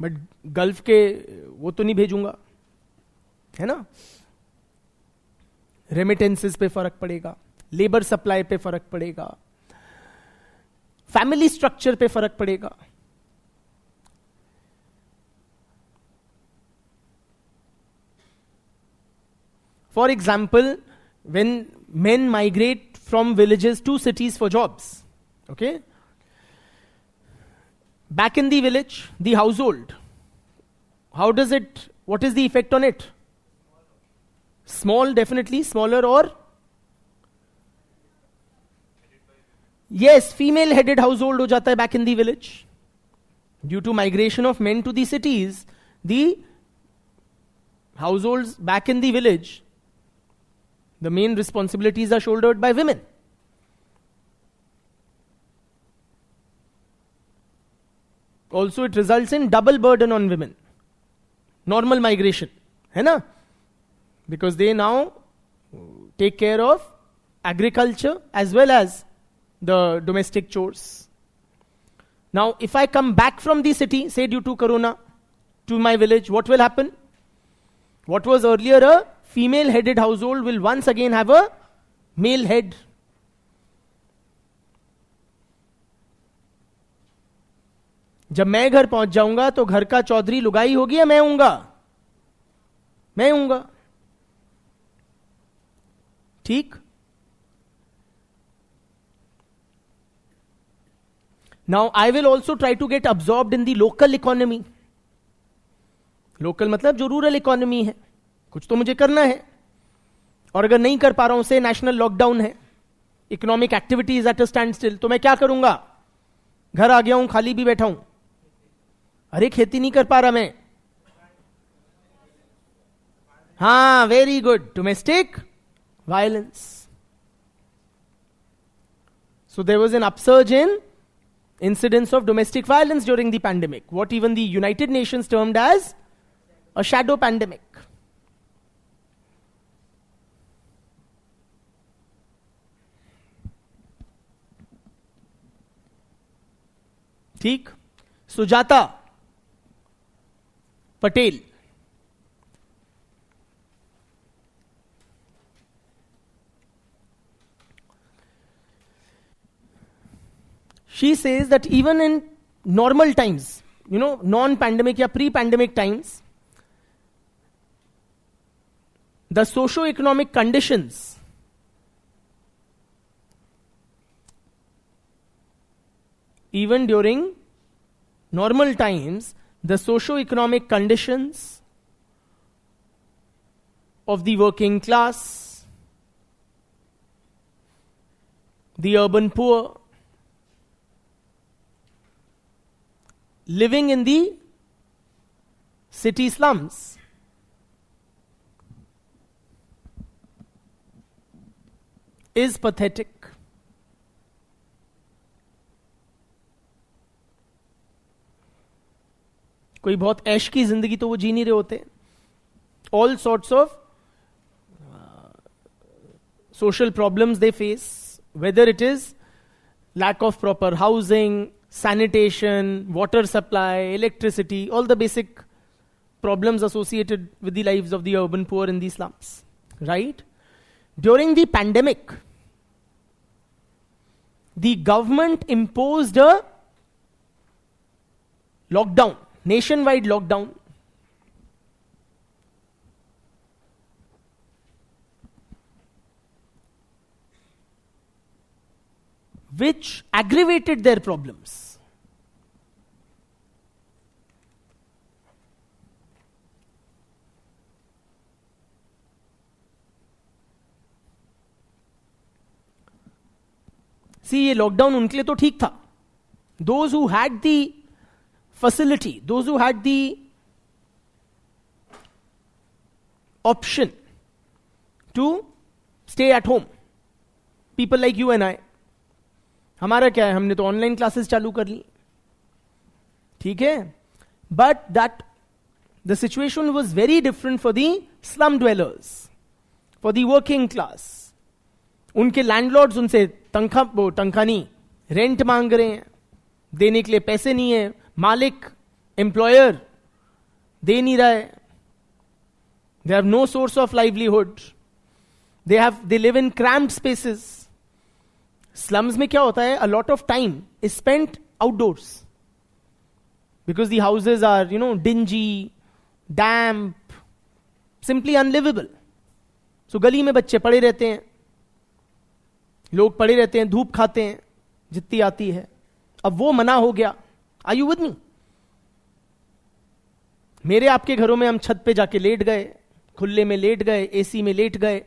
बट गल्फ के वो तो नहीं भेजूंगा, है ना. रेमिटेंसेस पे फर्क पड़ेगा, लेबर सप्लाई पे फर्क पड़ेगा, फैमिली स्ट्रक्चर पे फर्क पड़ेगा. For example, when men migrate from villages to cities for jobs, okay? Back in the village, the household, what is the effect on it? Small, definitely, smaller, or? Yes, female headed household ho jata hai back in the village. Due to migration of men to the cities, the households back in the village, the main responsibilities are shouldered by women. Also, it results in double burden on women. Normal migration, hai na? Because they now take care of agriculture as well as the domestic chores. Now, if I come back from the city, say due to corona, to my village, what will happen? What was earlier a female-headed household will once again have a male head. जब मैं घर पहुंच जाऊंगा तो घर का चौधरी लुगाई होगी या मैं हूंगा? मैं हूंगा. ठीक? Now I will also try to get absorbed in the local economy. Local मतलब जो रूरल इकोनॉमी है, कुछ तो मुझे करना है. और अगर नहीं कर पा रहा हूं, से नेशनल लॉकडाउन है, economic activity is at a stand still, तो मैं क्या करूंगा? घर आ गया हूं, खाली भी बैठा हूं, अरे खेती नहीं कर पा रहा मैं. हाँ, very good, domestic violence. So there was an upsurge in incidents of domestic violence during the pandemic, what even the United Nations termed as a shadow pandemic. ठीक? Sujata Patel, she says that even in normal times, non-pandemic या pre-pandemic times, the socio-economic conditions even during normal times, the socio-economic conditions of the working class, the urban poor, living in the city slums, is pathetic. कोई बहुत ऐश की जिंदगी तो वो जी नहीं रहे होते. All sorts of social problems they face, whether it is lack of proper housing, sanitation, water supply, electricity, all the basic problems associated with the lives of the urban poor in the slums. Right? During the pandemic, the government imposed a lockdown, nationwide lockdown. Which aggravated their problems. See, ये lockdown उनके लिए तो ठीक था. Those who had the facility, those who had the option to stay at home, people like you and I, हमारा क्या है, हमने तो ऑनलाइन क्लासेस चालू कर ली, ठीक है. But that the situation was very different for the slum dwellers, for the working class. उनके लैंडलॉर्ड्स उनसे तनख्वाह नहीं, रेंट मांग रहे हैं, देने के लिए पैसे नहीं है, मालिक एम्प्लॉयर दे नहीं रहा है, they have no source of livelihood, they live in cramped spaces. Slums में क्या होता है? A lot of time is spent outdoors because the houses are, dingy, damp, simply unlivable. सो गली में बच्चे पड़े रहते हैं, लोग पड़े रहते हैं, धूप खाते हैं जितनी आती है. अब वो मना हो गया. Are you with me? मेरे आपके घरों में हम छत पे जाके लेट गए, खुले में लेट गए, एसी में लेट गए.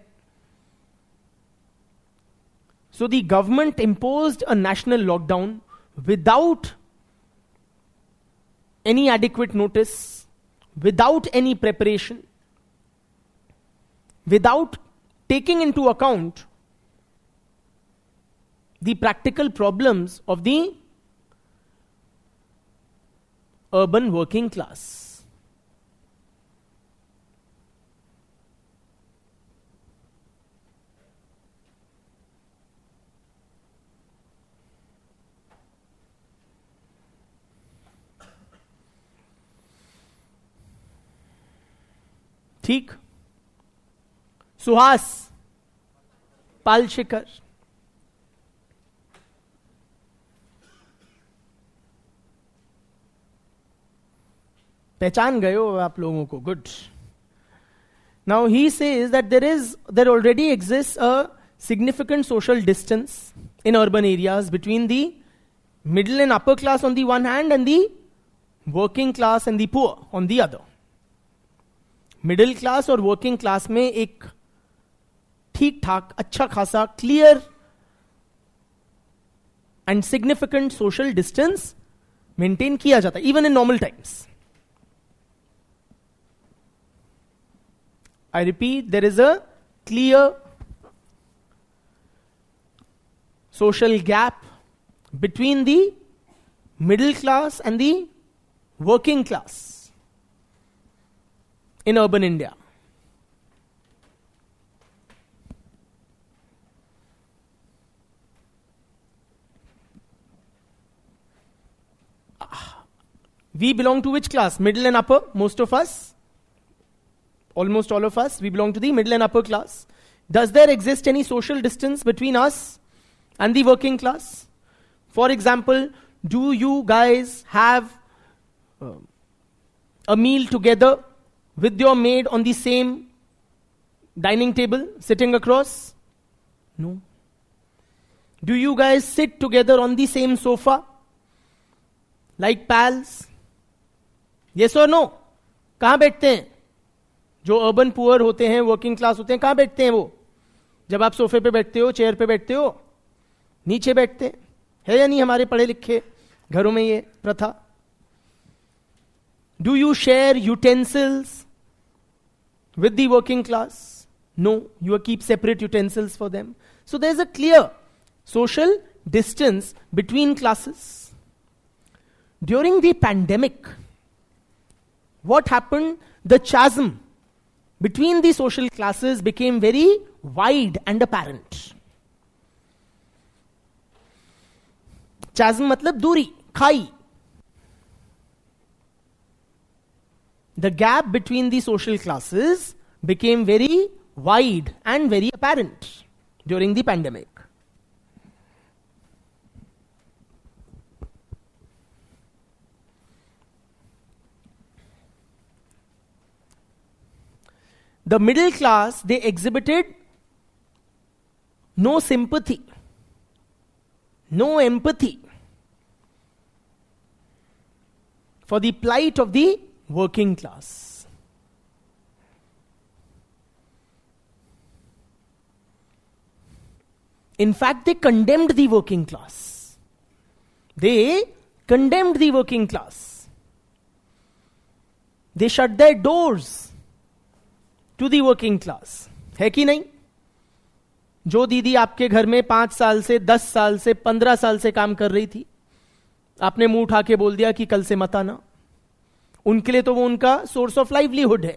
So the government imposed a national lockdown without any adequate notice, without any preparation, without taking into account the practical problems of the urban working class. ठीक. सुहास पालशिकर, पहचान गए हो आप लोगों को. Good. Now he says that there already exist a significant social distance in urban areas between the middle and upper class on the one hand and the working class and the poor on the other. Middle class और working class में एक ठीक ठाक अच्छा खासा clear and significant social distance maintain किया जाता है even in normal times. I repeat, there is a clear social gap between the middle class and the working class in urban India. We belong to which class? Middle and upper, most of us. Almost all of us, we belong to the middle and upper class. Does there exist any social distance between us and the working class? For example, do you guys have a meal together with your maid on the same dining table, sitting across? No. Do you guys sit together on the same sofa, like pals? Yes or no? कहाँ बैठते हैं? जो urban poor होते हैं, working class होते हैं, कहाँ बैठते हैं वो? जब आप सोफे पे बैठते हो, चेयर पे बैठते हो, नीचे बैठते हैं या नहीं? हमारे पढ़े लिखे घरों में ये प्रथा. Do you share utensils with the working class? No, you keep separate utensils for them. So there is a clear social distance between classes. During the pandemic, what happened? The chasm between the social classes became very wide and apparent. Chasm matlab दूरी, खाई. The gap between the social classes became very wide and very apparent during the pandemic. The middle class, they exhibited no sympathy, no empathy for the plight of the working class. In fact, they condemned the working class. They condemned the working class. They shut their doors to the working class. है कि नहीं? जो दीदी आपके घर में 5 साल से 10 साल से 15 साल से काम कर रही थी, आपने मुंह उठा के बोल दिया कि कल से मत आना. उनके लिए तो वो उनका सोर्स ऑफ लाइवलीहुड है,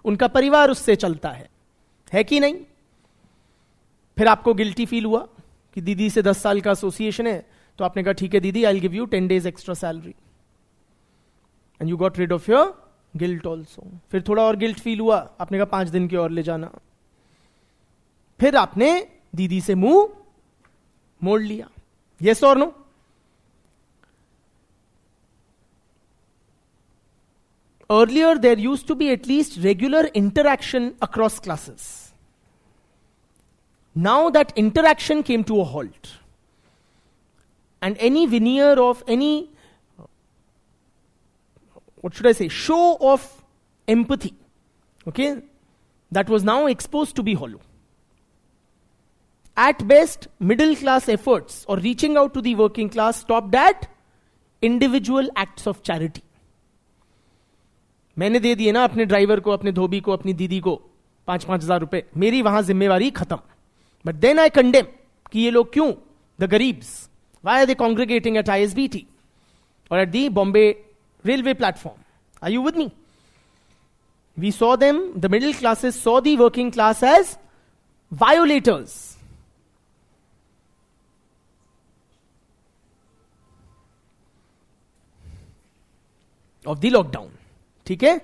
उनका परिवार उससे चलता है कि नहीं? फिर आपको गिल्टी फील हुआ कि दीदी से 10 साल का एसोसिएशन है, तो आपने कहा ठीक है दीदी, I will give you 10 days extra salary, and you got rid of your guilt also. फिर थोड़ा और गिल्ट फील हुआ, आपने कहा 5 दिन की और ले जाना. फिर आपने दीदी से मुंह मोड़ लिया. यस और no? Earlier there used to be at least regular interaction across classes. Now that interaction came to a halt. And any veneer of any, show of empathy, okay, that was now exposed to be hollow. At best, middle class efforts or reaching out to the working class stopped at individual acts of charity. मैंने दे दिए ना अपने driver को, अपने धोबी को, अपनी दीदी को 5,000 रुपए, मेरी वहां जिम्मेवारी खत्म. But then I condemn कि ये लोग क्यों, the Garibs, why are they congregating at ISBT or at the Bombay railway platform? Are you with me? We saw them, the middle classes saw the working class as violators. Of the lockdown. ठीक है?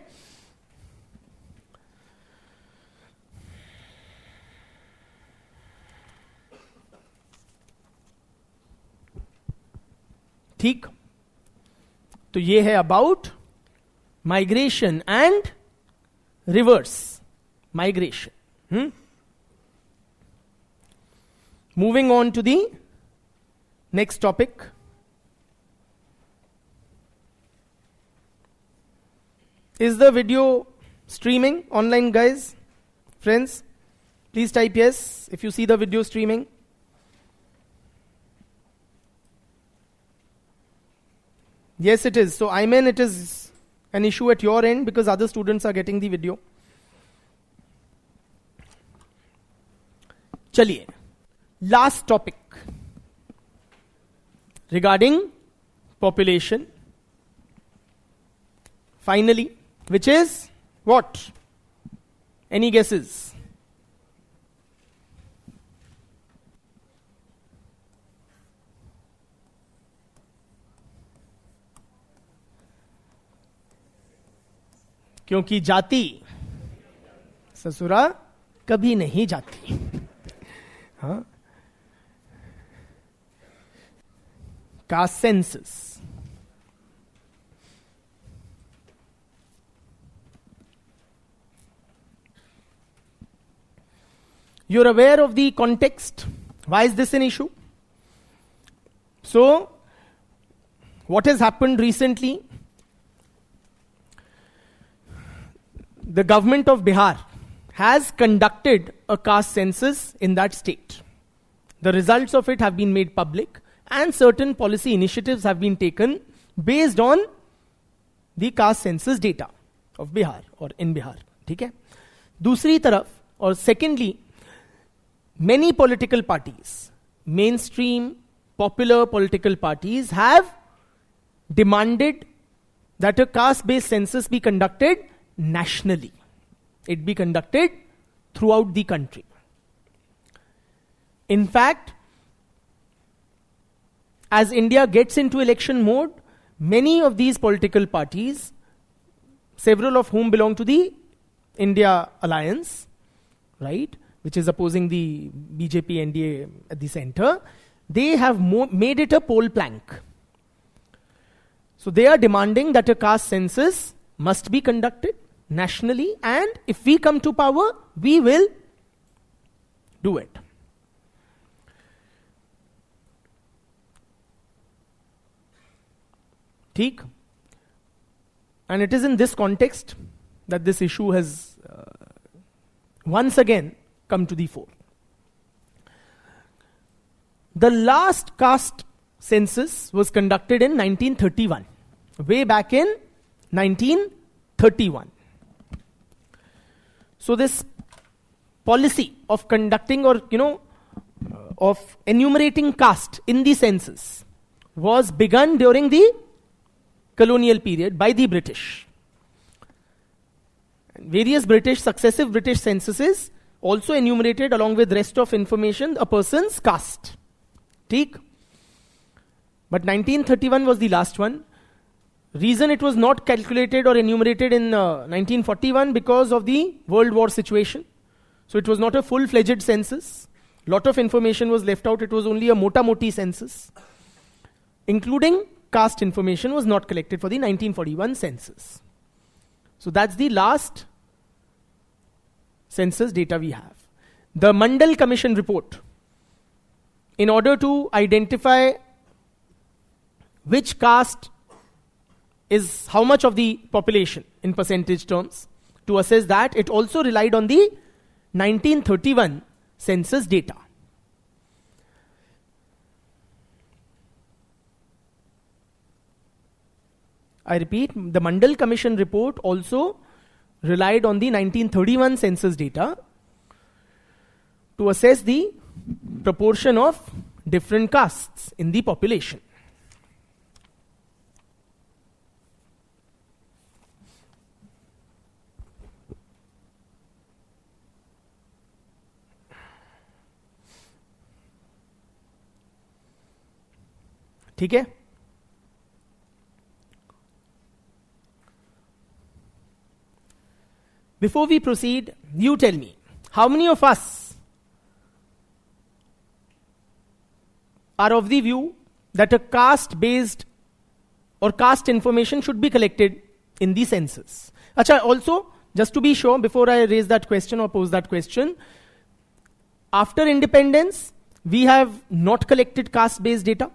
ठीक, तो ये है about migration and reverse migration. Moving on to the next topic. Is the video streaming online, guys? Friends, please type yes if you see the video streaming. Yes, it is. So, I mean, it is an issue at your end because other students are getting the video. Chaliye. Last topic regarding population. Finally, which is what? Any guesses? क्योंकि जाति ससुरा कभी नहीं जाती. हाँ, caste census. You're aware of the context. Why is this an issue? So, what has happened recently? The government of Bihar has conducted a caste census in that state. The results of it have been made public and certain policy initiatives have been taken based on the caste census data of Bihar or in Bihar. ठीक है? दूसरी तरफ और secondly, many political parties, mainstream, popular political parties have demanded that a caste-based census be conducted nationally. It be conducted throughout the country. In fact, as India gets into election mode, many of these political parties, several of whom belong to the India Alliance, right, which is opposing the BJP NDA at the center, they have made it a poll plank. So they are demanding that a caste census must be conducted nationally, and if we come to power, we will do it. ठीक? And it is in this context that this issue has once again come to the fore. The last caste census was conducted in 1931, way back in 1931. So this policy of conducting or, of enumerating caste in the census was begun during the colonial period by the British. Various successive British censuses also enumerated along with rest of information a person's caste. Theek? But 1931 was the last one. Reason it was not calculated or enumerated in 1941 because of the World War situation. So it was not a full-fledged census. Lot of information was left out. It was only a mota-moti census. Including caste information was not collected for the 1941 census. So that's the last census data we have. the Mandal Commission report, in order to identify which caste is how much of the population in percentage terms, to assess that, it also relied on the 1931 census data. I repeat, the Mandal Commission report also relied on the 1931 census data to assess the proportion of different castes in the population. ठीक है? Before we proceed, you tell me, how many of us are of the view that a caste-based or caste information should be collected in the census? Acha, also, just to be sure, before I raise that question or pose that question, after independence, we have not collected caste-based data,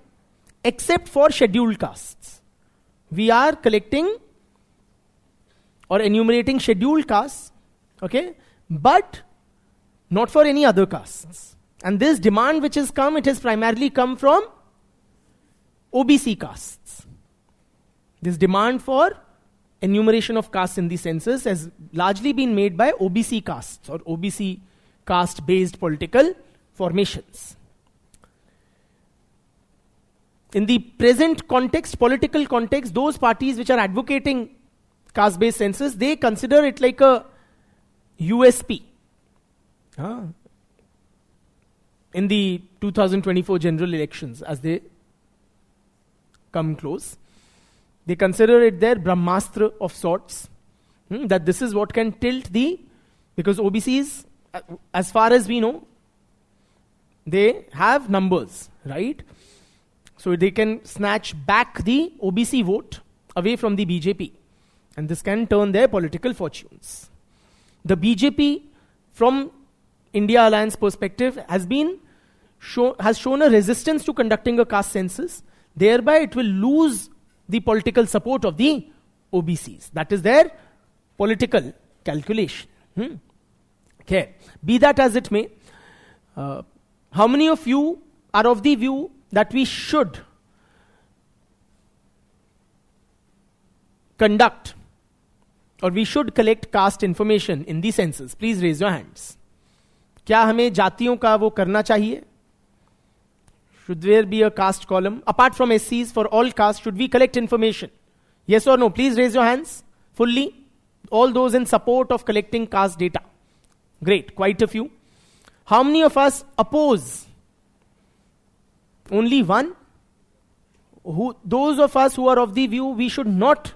except for scheduled castes. We are collecting or enumerating scheduled castes, okay, but not for any other castes. And this demand which has come, it has primarily come from OBC castes. This demand for enumeration of castes in the census has largely been made by OBC castes or OBC caste-based political formations. In the present context, political context, those parties which are advocating caste-based census, they consider it like a USP. In the 2024 general elections, as they come close, they consider it their Brahmastra of sorts, that this is what can tilt because OBCs, as far as we know, they have numbers, right? So they can snatch back the OBC vote away from the BJP. And this can turn their political fortunes. The BJP, from India Alliance perspective, has shown a resistance to conducting a caste census. Thereby, it will lose the political support of the OBCs. That is their political calculation. Okay. Be that as it may, how many of you are of the view that we should conduct or we should collect caste information in the census? Please raise your hands. क्या हमें जातियों का वो करना चाहिए? Should there be a caste column? Apart from SCs, for all castes, should we collect information? Yes or no? Please raise your hands fully. All those in support of collecting caste data. Great, quite a few. How many of us oppose? Only one? Those of us who are of the view we should not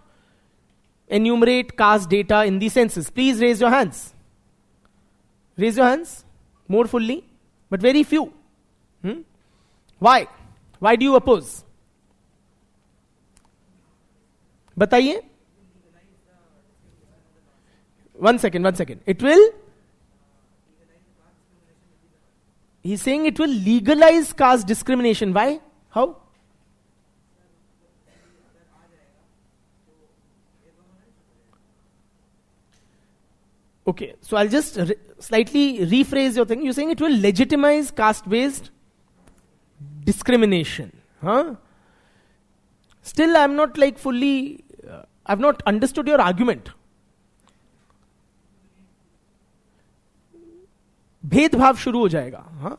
enumerate caste data in the census. Please raise your hands. Raise your hands more fully, but very few. Why? Why do you oppose? Bataiye. One second. It will? He's saying it will legalize caste discrimination. Why? How? Okay, so I'll just slightly rephrase your thing. You're saying it will legitimize caste-based discrimination. Still, I'm not like fully, I've not understood your argument. भेदभाव शुरू हो जाएगा.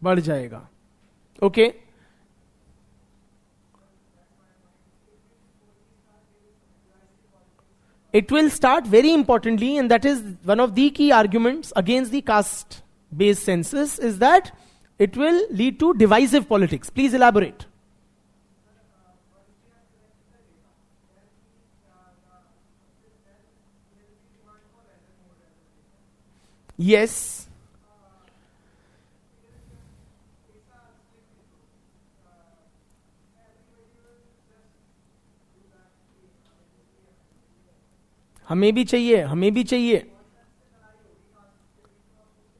बढ़ जाएगा. Okay. It will start very importantly, and that is one of the key arguments against the caste-based census, is that it will lead to divisive politics. Please elaborate. Yes. हमें भी चाहिए, हमें भी चाहिए.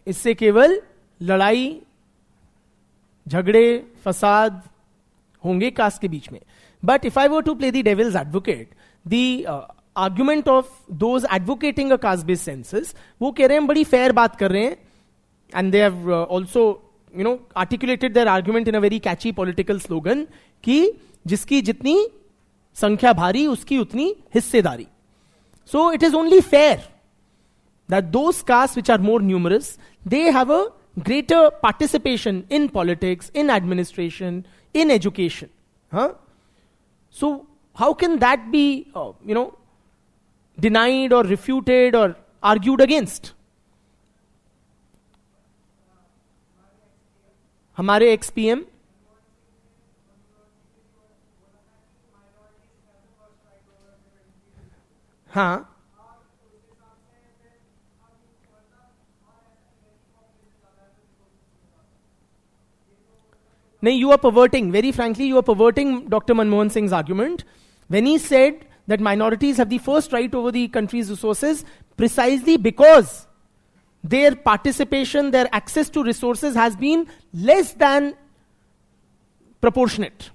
इससे केवल लड़ाई, झगड़े, फसाद होंगे कास्ट के बीच में. But if I were to play the devil's advocate, the argument of those advocating a caste based census, वो कह रहे हैं बड़ी फेयर बात कर रहे हैं, and they have also articulated their argument in a very catchy political slogan कि जिसकी जितनी संख्या भारी उसकी उतनी हिस्सेदारी. So it is only fair that those castes which are more numerous, they have a greater participation in politics, in administration, in education. So how can that be, denied or refuted or argued against? हमारे ex-PM हाँ, no, you are perverting, very frankly, you are perverting Dr. Manmohan Singh's argument when he said that minorities have the first right over the country's resources precisely because their participation, their access to resources has been less than proportionate.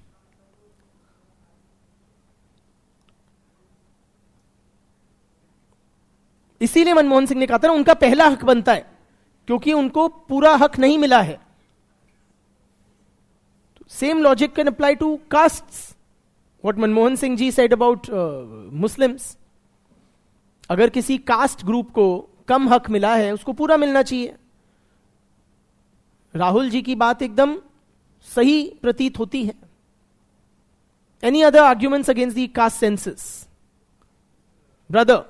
इसीलिए मनमोहन सिंह ने कहा था ना, उनका पहला हक बनता है क्योंकि उनको पूरा हक नहीं मिला है. Same logic can apply to castes. What Manmohan Singh ji said about Muslims. अगर किसी कास्ट ग्रुप को कम हक मिला है उसको पूरा मिलना चाहिए. राहुल जी की बात एकदम सही प्रतीत होती है. Any other arguments against the caste census? Brother.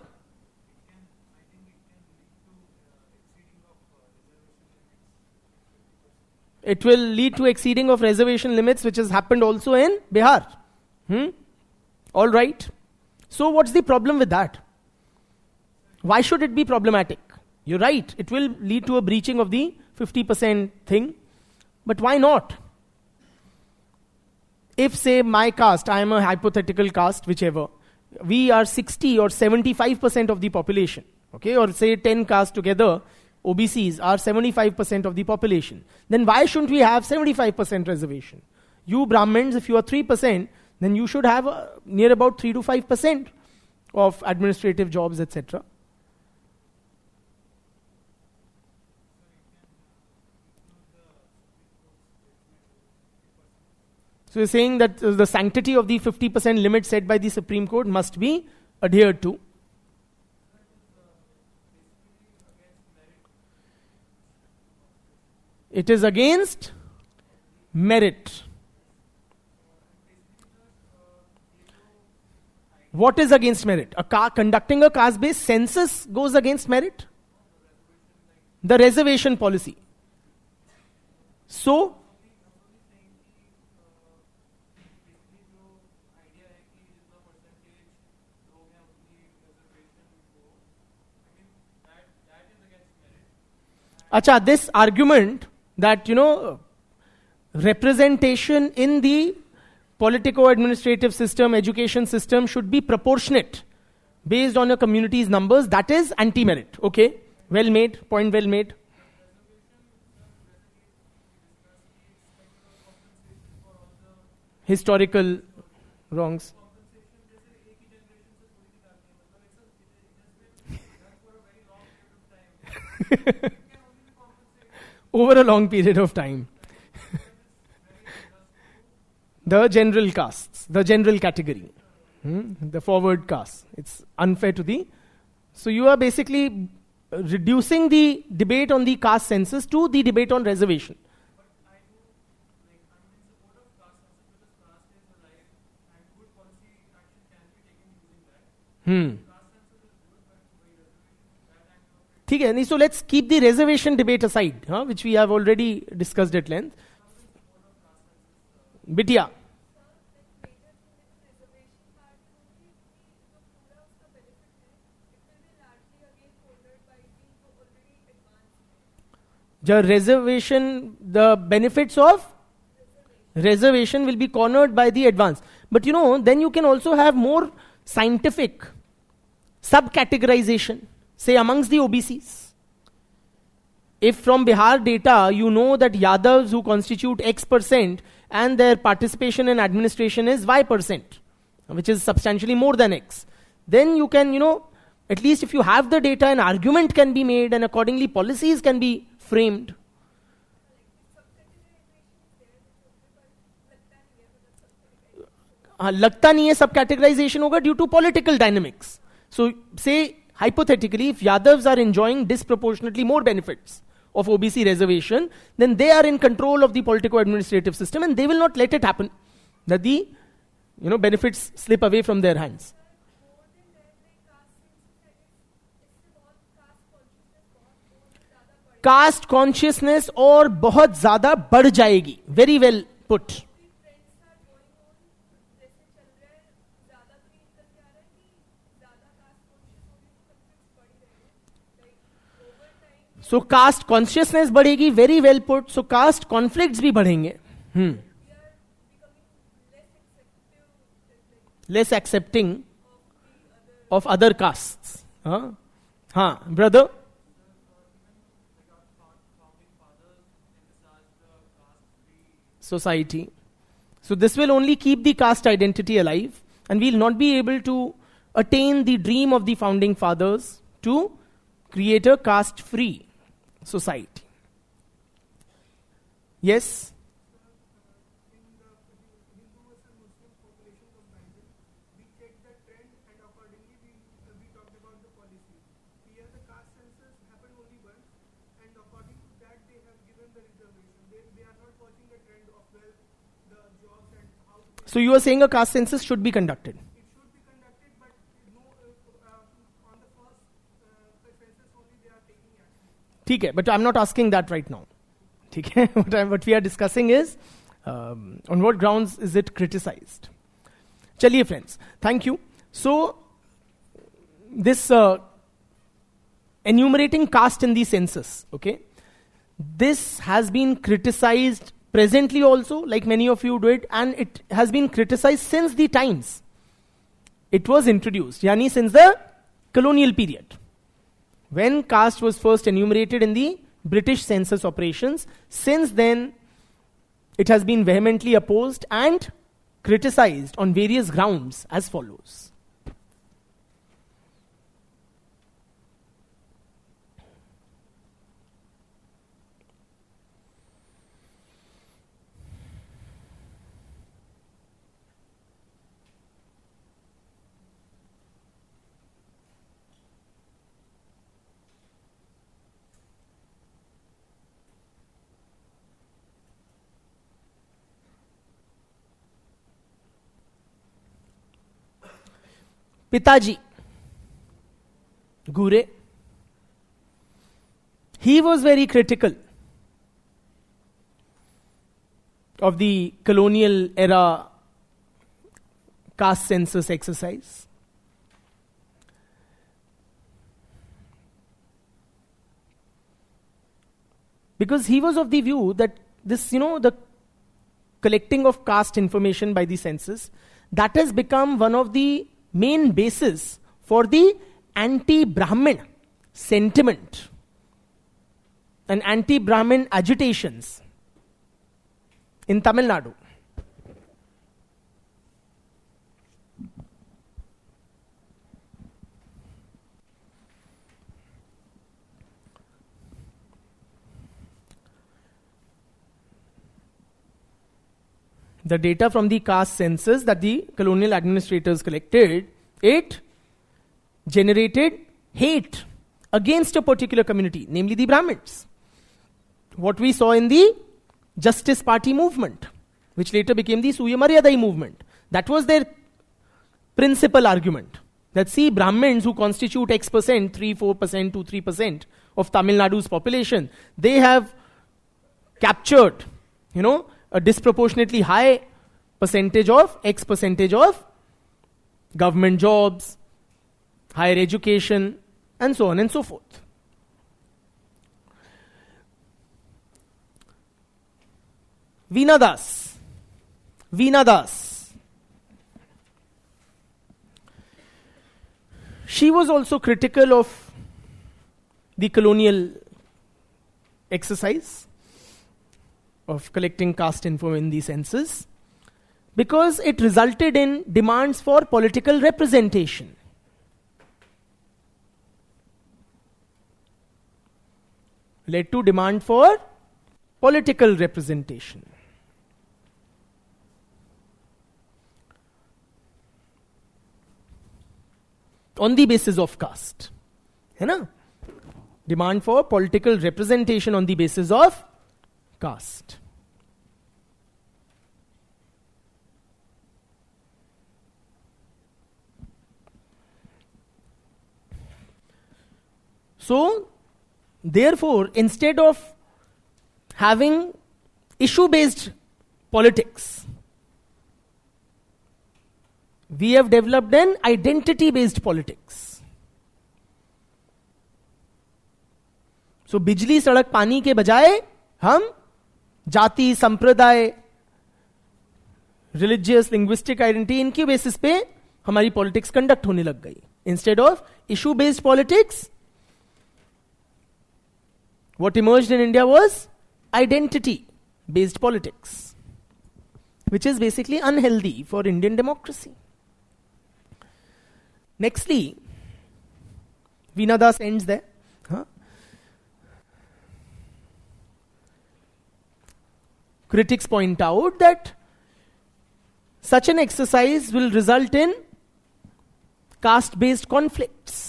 It will lead to exceeding of reservation limits, which has happened also in Bihar. All right. So what's the problem with that? Why should it be problematic? You're right, it will lead to a breaching of the 50% thing. But why not? If, say, my caste, I am a hypothetical caste, whichever, we are 60 or 75% of the population, okay, or say 10 castes together, OBCs are 75% of the population. Then why shouldn't we have 75% reservation? You Brahmins, if you are 3%, then you should have near about 3 to 5% of administrative jobs, etc. So you're saying that the sanctity of the 50% limit set by the Supreme Court must be adhered to. It is against merit. What is against merit? Conducting a caste-based census goes against merit? The reservation policy. So, Acha, this argument that, representation in the politico-administrative system, education system should be proportionate based on your community's numbers, that is anti-merit. Okay, well made, point well made. Historical wrongs. Over a long period of time. The general castes, the general category, the forward caste. It's unfair to the... So you are basically reducing the debate on the caste census to the debate on reservation. ठीक है, नहीं, so let's keep the reservation debate aside, which we have already discussed at length. Bitya. The reservation, the benefits of reservation will be cornered by the advance. But then you can also have more scientific, Sub-categorization, say amongst the OBCs. If from Bihar data you know that Yadavs who constitute X% and their participation in administration is Y%, which is substantially more than X, then you can, at least if you have the data, an argument can be made and accordingly policies can be framed. लगता नहीं है सब categorisation होगा due to political dynamics. So say hypothetically, if Yadavs are enjoying disproportionately more benefits of OBC reservation, then they are in control of the politico-administrative system and they will not let it happen that the benefits slip away from their hands. Caste consciousness और बहुत ज्यादा बढ़ जाएगी. Very well put. So caste consciousness बढ़ेगी, very well put. So caste conflicts भी बढ़ेंगे. Less accepting of other castes. Brother? Society. So this will only keep the caste identity alive and we'll not be able to attain the dream of the founding fathers to create a caste-free society. Yes? So you are saying a caste census should be conducted? ठीक है, but I'm not asking that right now. ठीक है, what we are discussing is on what grounds is it criticized. चलिए friends, thank you. So this enumerating caste in the census, okay, this has been criticized presently also, like many of you did, and it has been criticized since the times it was introduced, yani since the colonial period. When caste was first enumerated in the British census operations, since then it has been vehemently opposed and criticized on various grounds as follows. Pitaji, Gure, he was very critical of the colonial era caste census exercise. Because he was of the view that this, the collecting of caste information by the census, that has become one of the main basis for the anti-Brahmin sentiment and anti-Brahmin agitations in Tamil Nadu. The data from the caste census that the colonial administrators collected, it generated hate against a particular community, namely the Brahmins. What we saw in the Justice Party movement, which later became the Suya Maryadai movement. That was their principal argument. That see, Brahmins who constitute X%, 3, 4%, 2, 3% of Tamil Nadu's population, they have captured, a disproportionately high percentage of X percentage of government jobs, higher education, and so on and so forth. Veena Das. she was also critical of the colonial exercise of collecting caste info in the census because it resulted in demands for political representation. Led to demand for political representation. On the basis of caste. है ना? Demand for political representation on the basis of caste. So, therefore, instead of having issue-based politics, we have developed an identity-based politics. So, बिजली सड़क पानी के बजाय हम जाति संप्रदाय रिलीजियस लिंग्विस्टिक आइडेंटिटी इनकी बेसिस पे हमारी पॉलिटिक्स कंडक्ट होने लग गई instead of issue based politics. What emerged in India was identity-based politics, which is basically unhealthy for Indian democracy. Nextly, Veena Das ends there. Critics point out that such an exercise will result in caste-based conflicts.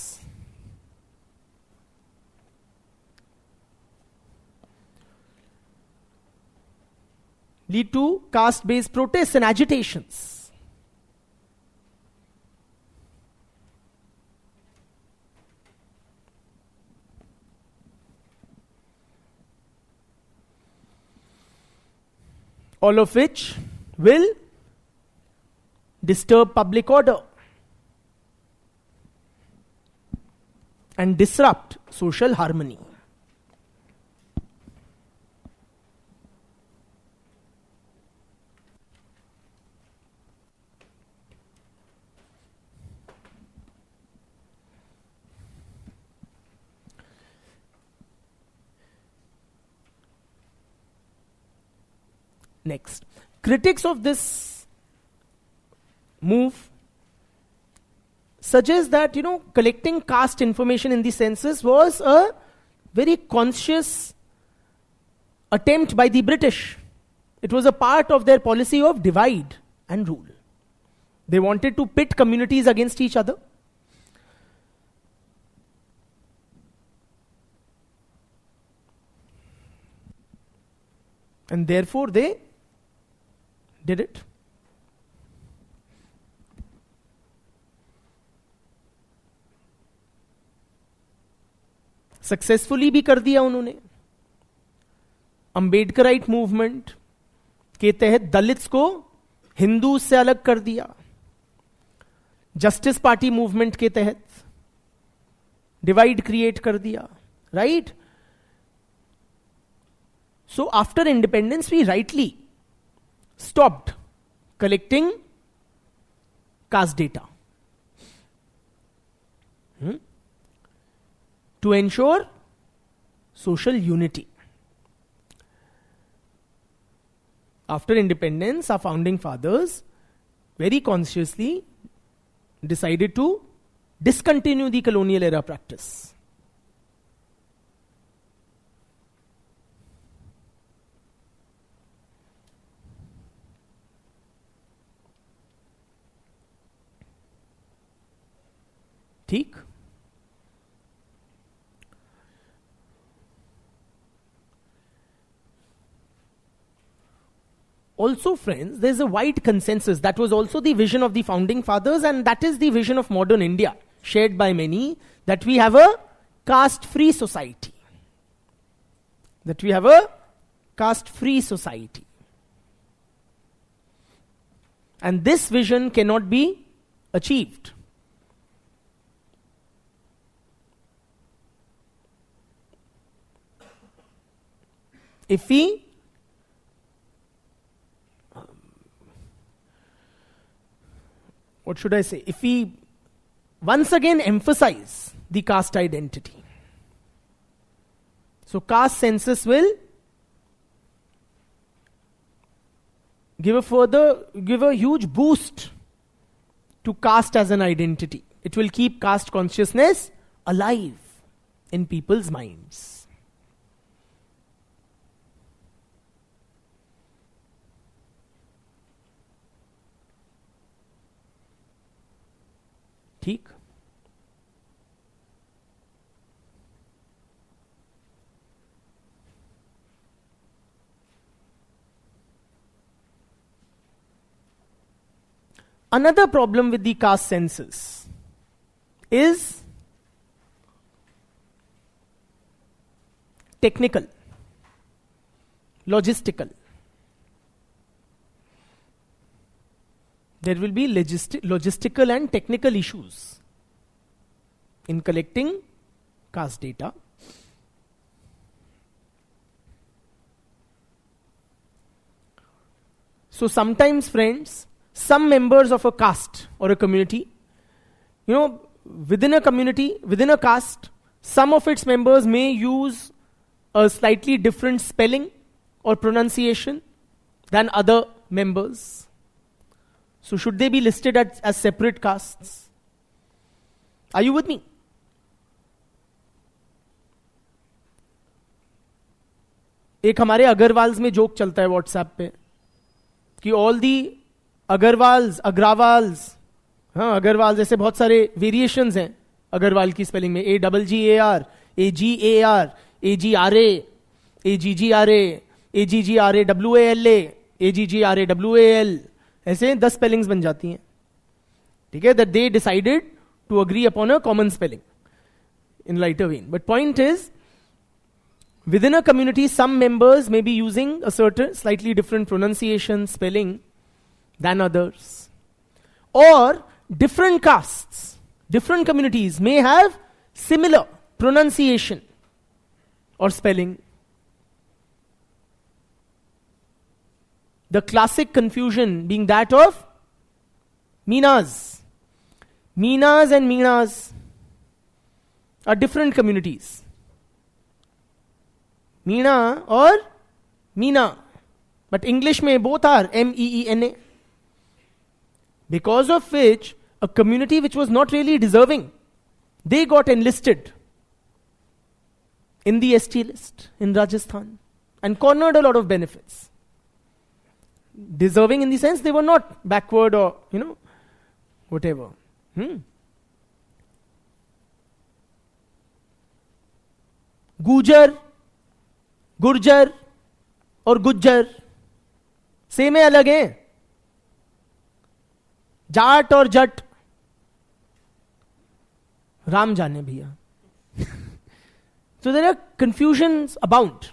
Lead to caste-based protests and agitations. All of which will disturb public order and disrupt social harmony. Next, critics of this move suggest that, collecting caste information in the census was a very conscious attempt by the British. It was a part of their policy of divide and rule. They wanted to pit communities against each other. And therefore they did it. Successfully भी कर दिया उन्होंने. Ambedkarite movement के तहत Dalits को हिंदू से अलग कर दिया. जस्टिस पार्टी मूवमेंट के तहत डिवाइड क्रिएट कर दिया. Right? So after independence, we rightly stopped collecting caste data to ensure social unity. After independence, our founding fathers very consciously decided to discontinue the colonial era practice. ठीक? Also, friends, there is a wide consensus. That was also the vision of the founding fathers, and that is the vision of modern India, shared by many, that we have a caste-free society. That we have a caste-free society. And this vision cannot be achieved if we what should I say? If we once again emphasize the caste identity. So caste census will give a huge boost to caste as an identity. It will keep caste consciousness alive in people's minds. ठीक? Another problem with the caste census is technical, logistical. There will be logistical and technical issues in collecting caste data. So sometimes, friends, some members of a caste or a community, within a community, within a caste, some of its members may use a slightly different spelling or pronunciation than other members. So should they be listed as separate castes? Are you with me? एक हमारे अग्रवाल्स में joke चलता है WhatsApp पे कि all the Agarwals, अग्रावाल्स, हाँ अग्रवाल जैसे बहुत सारे वेरिएशंस हैं अग्रवाल की स्पेलिंग में, AGGAR, AGAR, AGRA, AGGRA, AGGRA, WALA, AGGRA, WAL, ऐसे 10 स्पेलिंग्स बन जाती हैं. ठीक है, that they decided to agree upon a common spelling in lighter vein. But point is, within a community, some members may be using a certain slightly different pronunciation, spelling than others. Or different castes, different communities may have similar pronunciation or spelling. The classic confusion being that of Meenas. Meenas and Meenas are different communities. Meena or Meena. But English mein both are MEENA. Because of which, a community which was not really deserving, they got enlisted in the ST list in Rajasthan and cornered a lot of benefits. Deserving in the sense they were not backward or, whatever. Gujar, Gurjar और Gujjar same है अलग हैं. जाट और जट राम जाने भैया. So there are confusions abound.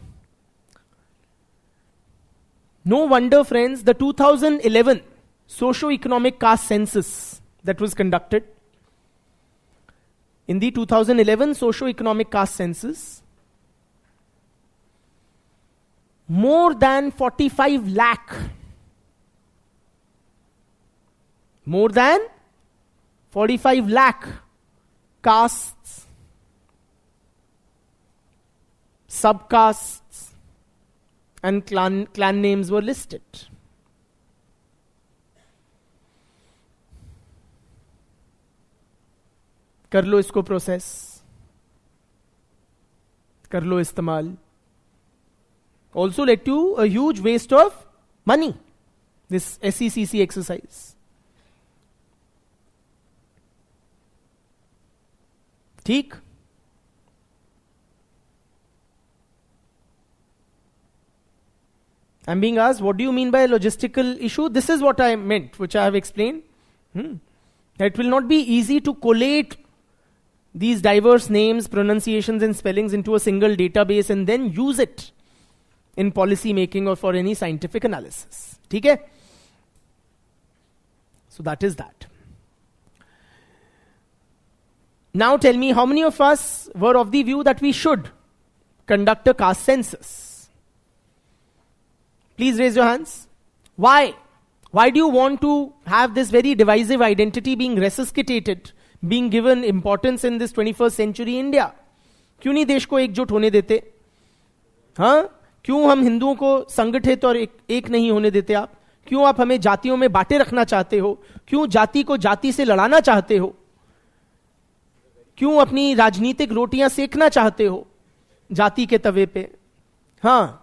No wonder, friends, the 2011 socio-economic caste census that was conducted. In the 2011 socio-economic caste census, more than 45 lakh castes, subcastes and clan names were listed. कर लो इसको process, कर लो इस्तेमाल. Also led to a huge waste of money, this SECC exercise. ठीक? I'm being asked, what do you mean by a logistical issue? This is what I meant, which I have explained. It will not be easy to collate these diverse names, pronunciations and spellings into a single database and then use it in policy making or for any scientific analysis. Okay? So that is that. Now tell me, how many of us were of the view that we should conduct a caste census? Please raise your hands. Why? Why do you want to have this very divisive identity being resuscitated, being given importance in this 21st century India. क्यों नहीं देश को एकजुट होने देते? हाँ, क्यों हम हिंदुओं को संगठित और एक नहीं होने देते आप? क्यों आप हमें जातियों में बांटे रखना चाहते हो? क्यों जाति को जाति से लड़ाना चाहते हो? क्यों अपनी राजनीतिक रोटियां सेकना चाहते हो जाति के तवे पे? हाँ,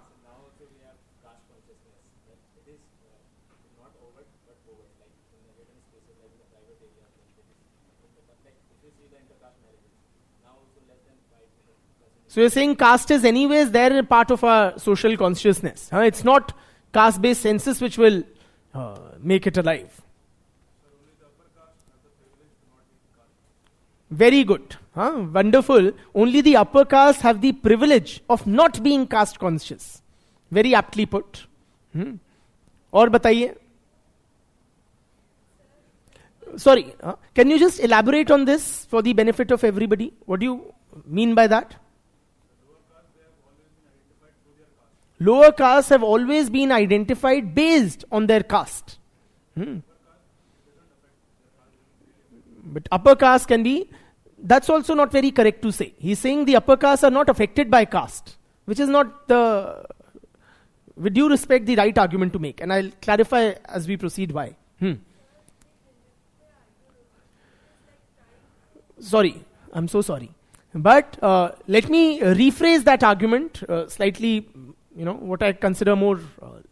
so you're saying caste is anyways there a part of our social consciousness. It's not caste-based census which will make it alive. Very good. Wonderful. Only the upper caste have the privilege of not being caste conscious. Very aptly put. और बताइए. Sorry, can you just elaborate on this for the benefit of everybody? What do you mean by that? Lower castes have always been identified based on their caste. But upper caste can be, that's also not very correct to say. He's saying the upper castes are not affected by caste, which is not the, with due respect, the right argument to make. And I'll clarify as we proceed why. Sorry, I'm so sorry. But let me rephrase that argument slightly. What I consider more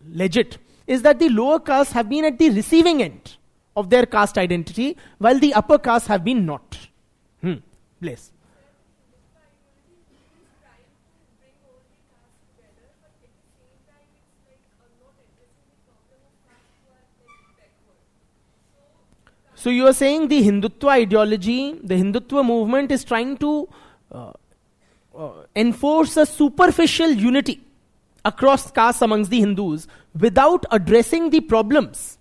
legit is that the lower castes have been at the receiving end of their caste identity, while the upper castes have been not. Please. So you are saying the Hindutva ideology, the Hindutva movement is trying to enforce a superficial unity across castes amongst the Hindus without addressing the problems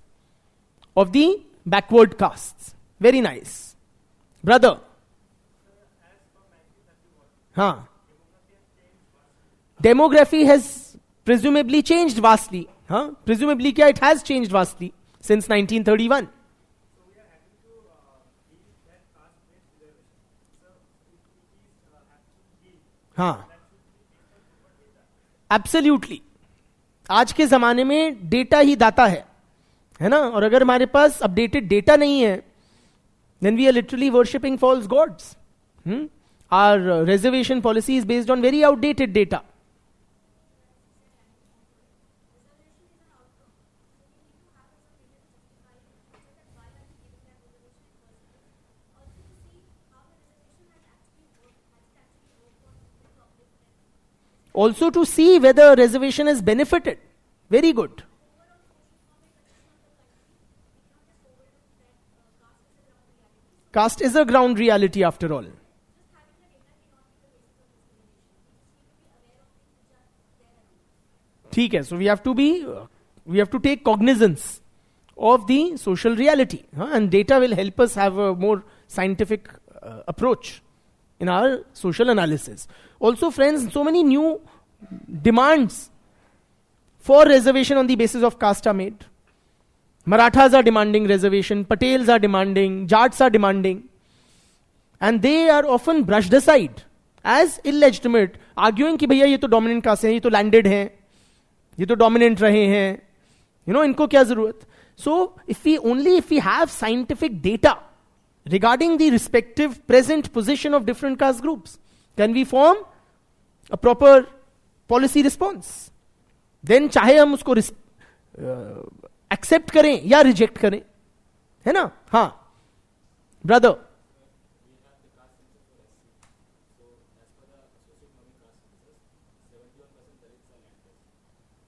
of the backward castes. Very nice. Brother. Demography has presumably changed vastly. Presumably kya? It has changed vastly since 1931. Absolutely. आज के जमाने में data ही दाता है ना? और अगर हमारे पास अपडेटेड डेटा नहीं है, then we are literally worshipping false gods. Our reservation policy is based on very outdated data. Also to see whether reservation has benefited. Very good. Caste is a ground reality after all. ठीक है, so we have to take cognizance of the social reality, and data will help us have a more scientific approach in our social analysis. Also, friends, so many new demands for reservation on the basis of caste are made. Marathas are demanding reservation, Patels are demanding, Jats are demanding, and they are often brushed aside as illegitimate, arguing कि भैया ये तो dominant caste हैं, ये तो landed हैं, ये तो dominant रहे हैं, इनको क्या जरूरत? So if we have scientific data regarding the respective present position of different caste groups, can we form a proper policy response? Then चाहे हम उसको एक्सेप्ट करें या रिजेक्ट करें, है ना? Brother.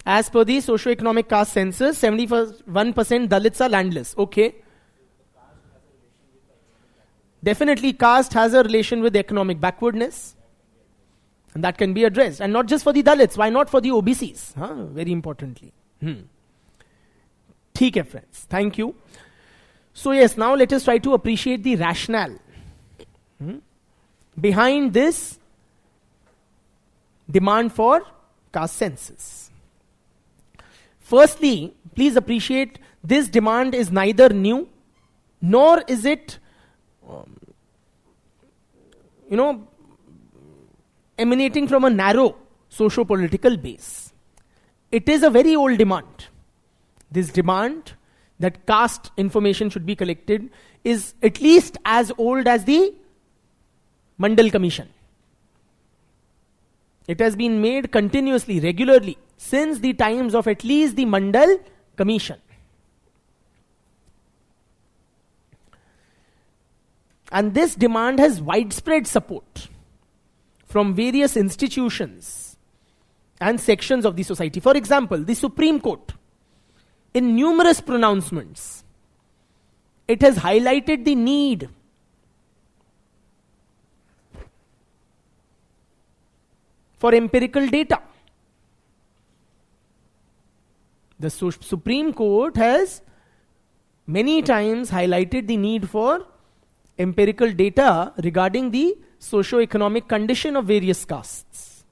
As per the socio-economic caste census, 71% Dalits are landless. Okay. Definitely caste has a relation with economic backwardness, and that can be addressed. And not just for the Dalits, why not for the OBCs? Very importantly. ठीक है, friends. Thank you. So yes, now let us try to appreciate the rationale behind this demand for caste census. Firstly, please appreciate this demand is neither new nor is it emanating from a narrow socio-political base. It is a very old demand. This demand that caste information should be collected is at least as old as the Mandal Commission. It has been made continuously, regularly, since the times of at least the Mandal Commission. And this demand has widespread support from various institutions and sections of the society. For example, the Supreme Court, in numerous pronouncements, it has highlighted the need for empirical data. The Supreme Court has many times highlighted the need for empirical data regarding the socio-economic condition of various castes.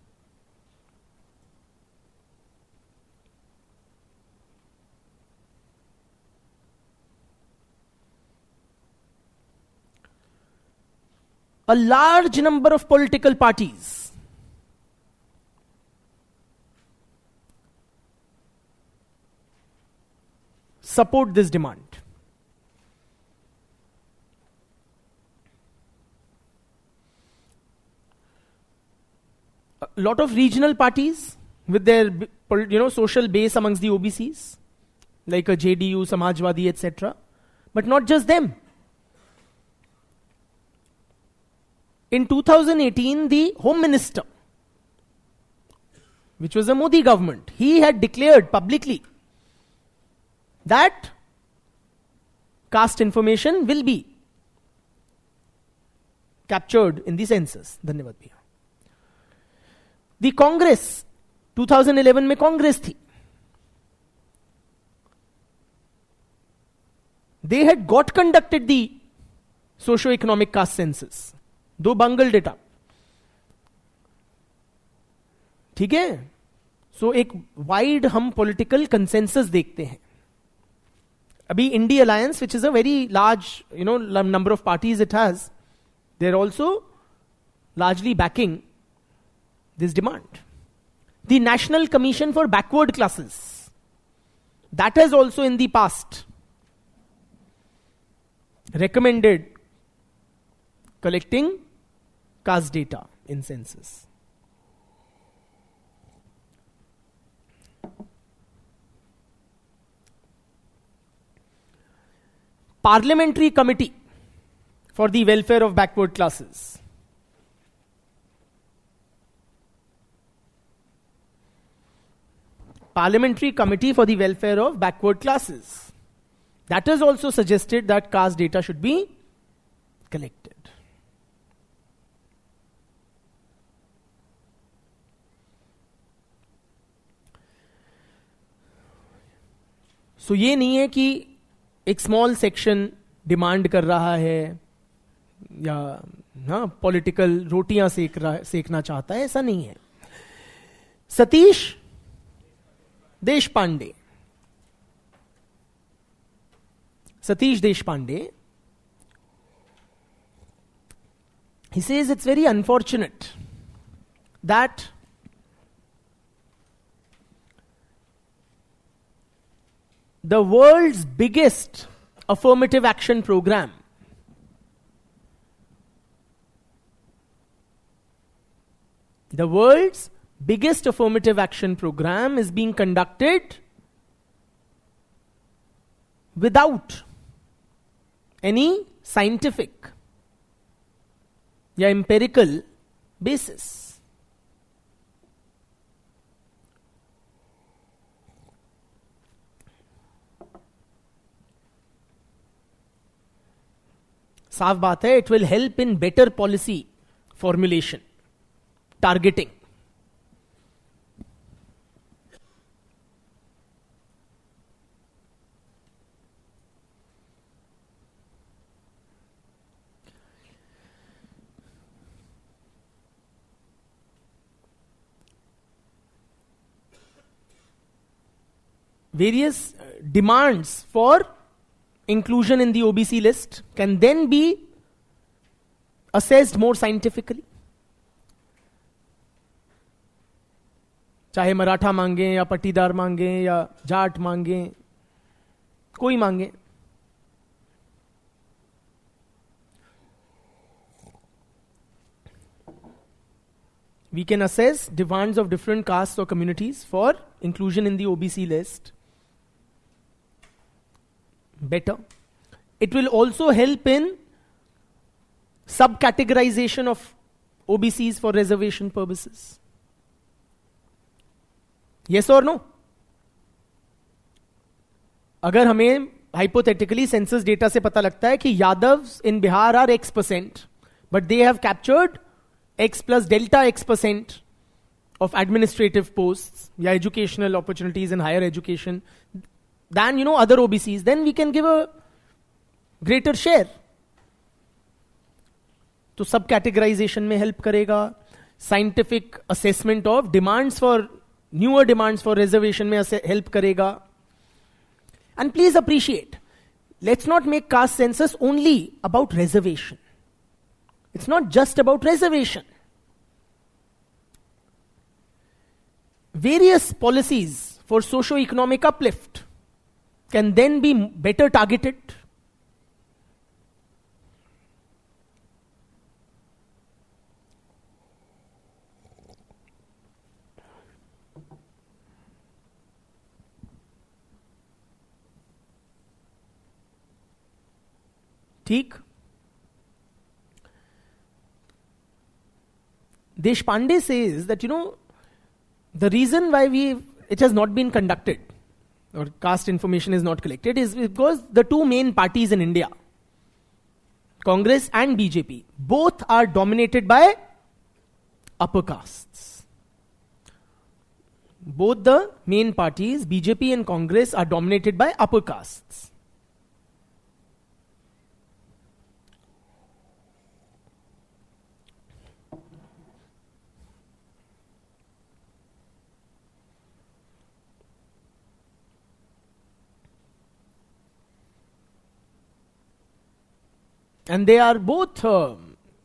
A large number of political parties support this demand. A lot of regional parties with their social base amongst the OBCs, like a JDU, Samajwadi, etc. But not just them. In 2018, the Home Minister, which was a Modi government, he had declared publicly that caste information will be captured in the census. Dhanyavad bhaiya. The Congress, 2011 में Congress थी. They had got conducted the socio-economic caste census. दो bungled it up. ठीक है? So एक wide हम political consensus देखते हैं. अभी India Alliance, which is a very large, number of parties it has, they're also largely backing this demand. The National Commission for Backward Classes, that has also in the past recommended collecting caste data in census. Parliamentary Committee for the Welfare of Backward Classes. Parliamentary Committee for the Welfare of Backward Classes. That has also suggested that caste data should be collected. So ये नहीं है कि एक small section demand कर रहा है या political रोटियां सेकना चाहता है, ऐसा नहीं है. Satish Deshpande, he says it's very unfortunate that the world's biggest affirmative action program is being conducted without any scientific या empirical basis. साफ बात है, it will help in better policy formulation, targeting. Various demands for inclusion in the OBC list can then be assessed more scientifically. चाहे मराठा मांगे या पट्टीदार मांगे या जाट मांगे, कोई मांगे. We can assess demands of different castes or communities for inclusion in the OBC list better. It will also help in subcategorization of OBCs for reservation purposes. Yes or no? अगर हमें hypothetically census data से पता लगता है कि Yadavs in Bihar are X%, but they have captured X plus delta X% of administrative posts, या educational opportunities in higher education than other OBCs, then we can give a greater share. तो सब categorisation में help करेगा. Scientific assessment of demands for newer demands for reservation में help करेगा. And please appreciate, let's not make caste census only about reservation. It's not just about reservation. Various policies for socio-economic uplift can then be better targeted. ठीक. Deshpande says that, the reason why it has not been conducted or caste information is not collected is because the two main parties in India, Congress and BJP, both are dominated by upper castes. Both the main parties, BJP and Congress, are dominated by upper castes. And they are both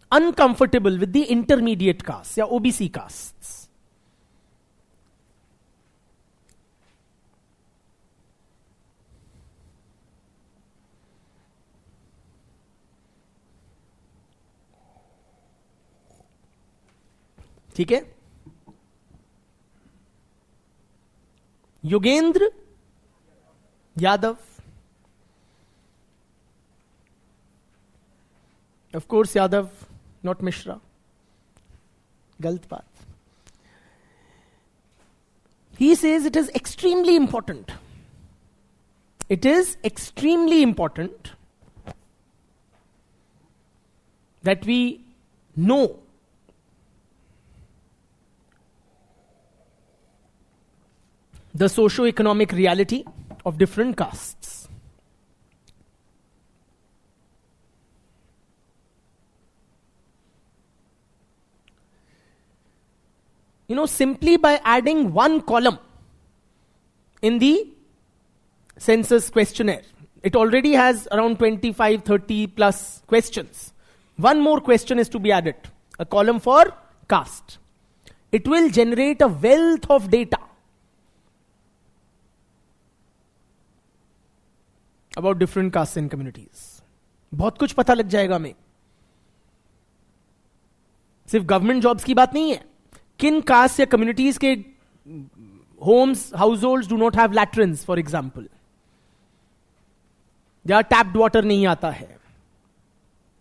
uncomfortable with the intermediate castes, या OBC castes. ठीक है. Yogendra Yadav. Of course, Yadav, not Mishra. Galt baat. He says it is extremely important. It is extremely important that we know the socio-economic reality of different castes. Simply by adding one column in the census questionnaire, it already has around 25, 30 plus questions. One more question is to be added, a column for caste. It will generate a wealth of data about different castes and communities. बहुत कुछ पता लग जाएगा हमें. सिर्फ government jobs की बात नहीं है. किन कास्ट या कम्युनिटीज के homes, household do not have latrines, for example, या टैप्ड वाटर नहीं आता है.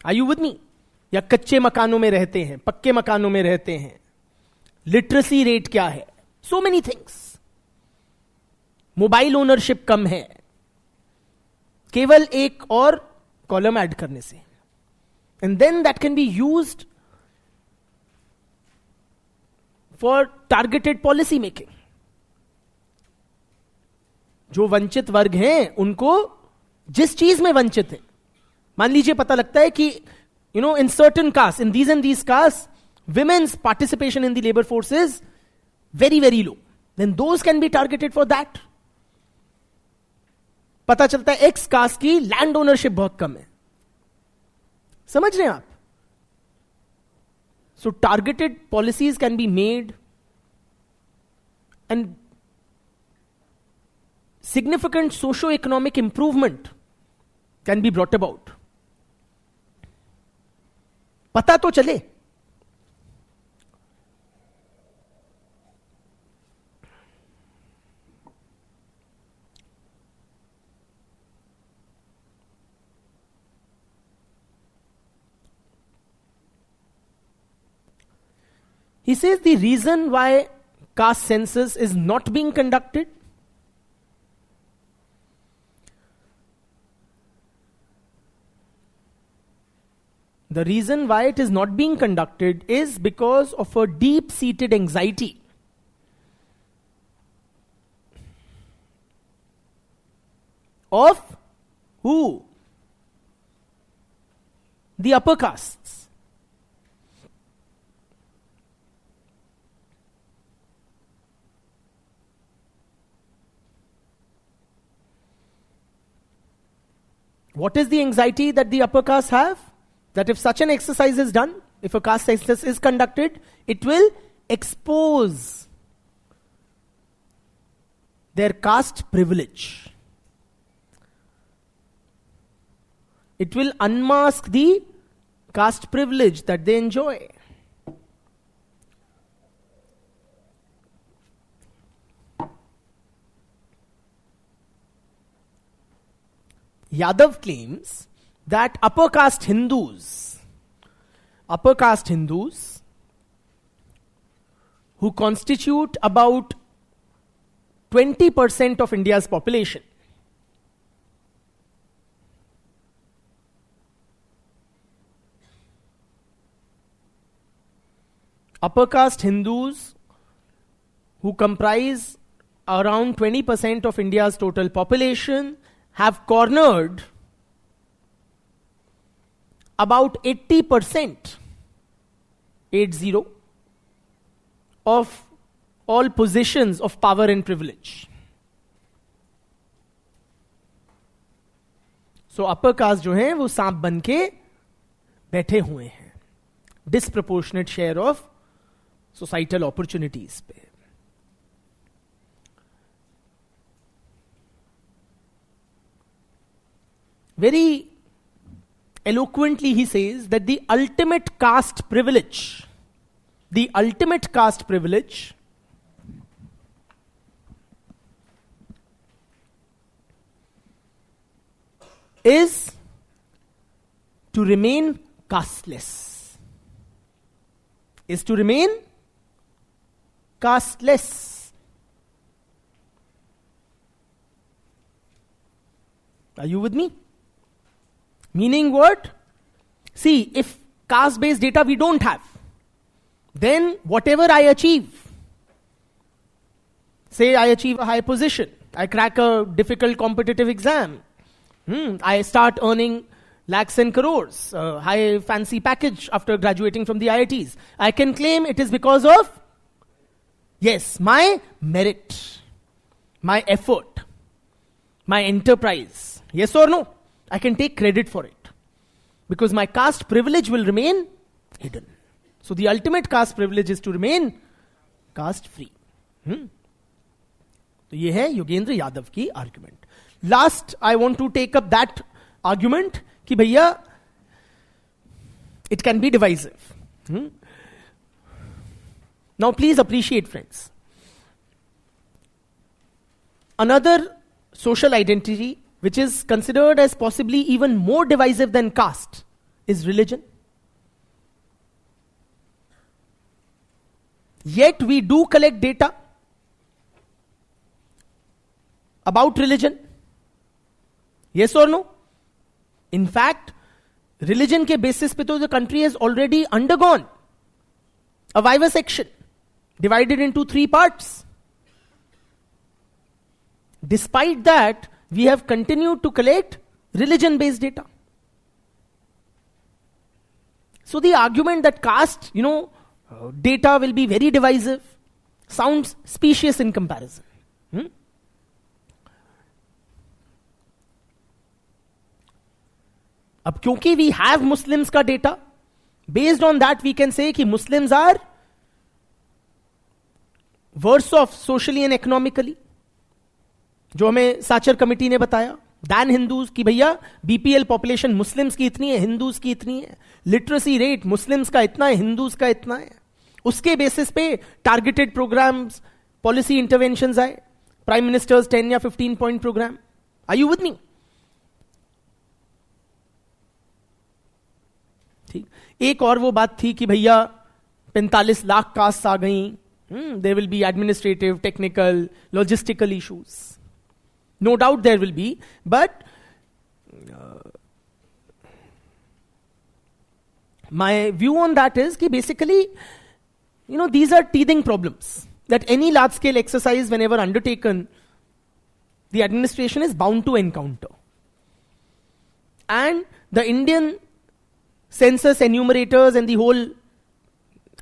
Are you with me? या कच्चे मकानों में रहते हैं, पक्के मकानों में रहते हैं. लिटरेसी रेट क्या है? So many things. Mobile ownership कम है. केवल एक और कॉलम ऐड करने से, and then that can be used for targeted policy making. जो वंचित वर्ग हैं उनको जिस चीज में वंचित है, मान लीजिए पता लगता है कि in certain caste, in these and these caste, women's participation in the labor force is very, very low, then those can be targeted for that. पता चलता है एक्स कास्ट की लैंड ओनरशिप बहुत कम है. समझ रहे हैं आप? So targeted policies can be made and significant socio-economic improvement can be brought about. पता तो चले. He says the reason why caste census is not being conducted is because of a deep-seated anxiety of who? The upper castes. What is the anxiety that the upper castes have? That if such an exercise is done, if a caste census is conducted, it will expose their caste privilege. It will unmask the caste privilege that they enjoy. Yadav claims that upper caste Hindus who constitute about 20% of India's population, upper caste Hindus who comprise around 20% of India's total population have cornered about 80%, 80, of all positions of power and privilege. So upper caste जो हैं वो सांप बन के बैठे हुए हैं disproportionate share of societal opportunities पे. Very eloquently he says that the ultimate caste privilege is to remain casteless. Are you with me? Meaning what? See, if caste-based data we don't have, then whatever I achieve, say I achieve a high position, I crack a difficult competitive exam, I start earning lakhs and crores, high fancy package after graduating from the IITs, I can claim it is because of, yes, my merit, my effort, my enterprise. Yes or no? I can take credit for it. Because my caste privilege will remain hidden. So the ultimate caste privilege is to remain caste free. तो ये है योगेंद्र यादव की argument. Last, I want to take up that argument कि भैया it can be divisive. Now please appreciate, friends. Another social identity which is considered as possibly even more divisive than caste is religion. Yet we do collect data about religion. Yes or no? In fact, religion ke basis pe to the country has already undergone a vivisection divided into 3 parts. Despite that, we have continued to collect religion-based data. So the argument that caste, data will be very divisive sounds specious in comparison. अब क्योंकि we have Muslims का data, Based on that, we can say कि Muslims are worse off socially and economically. जो हमें साचर committee ने बताया, then Hindus की भैया बीपीएल पॉपुलेशन मुस्लिम्स की इतनी है, हिंदूज की इतनी है, लिटरेसी रेट मुस्लिम्स का इतना है, हिंदूज का इतना है. उसके बेसिस पे टारगेटेड प्रोग्राम्स, पॉलिसी इंटरवेंशंस आए, प्राइम मिनिस्टर्स 10 या 15 point programme. Are you with me? ठीक. एक और वो बात थी कि भैया 45 लाख कास्ट आ गई, there will be administrative, technical, logistical issues. No doubt there will be, but my view on that is that basically, these are teething problems that any large scale exercise, whenever undertaken, the administration is bound to encounter. And the Indian census enumerators and the whole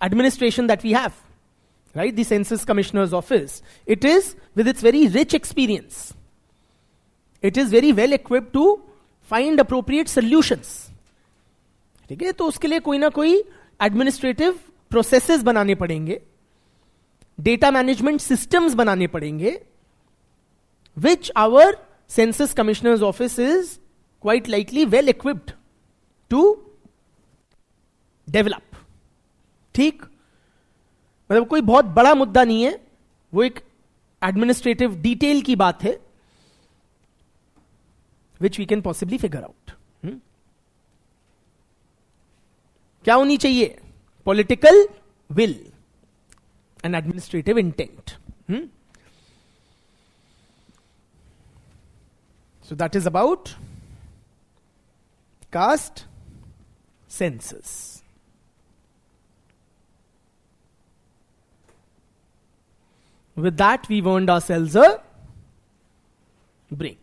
administration that we have, right, the Census Commissioner's Office, it is, with its very rich experience, it is very well equipped to find appropriate solutions. ठीक है, तो उसके लिए कोई ना कोई administrative processes बनाने पड़ेंगे, डेटा मैनेजमेंट सिस्टम्स बनाने पड़ेंगे, which our Census Commissioner's Office is quite likely well equipped to develop. ठीक, मतलब कोई बहुत बड़ा मुद्दा नहीं है, वो एक एडमिनिस्ट्रेटिव डिटेल की बात है, which we can possibly figure out. क्या होनी चाहिए? Political will and administrative intent. So that is about caste census. With that, we've earned ourselves a break.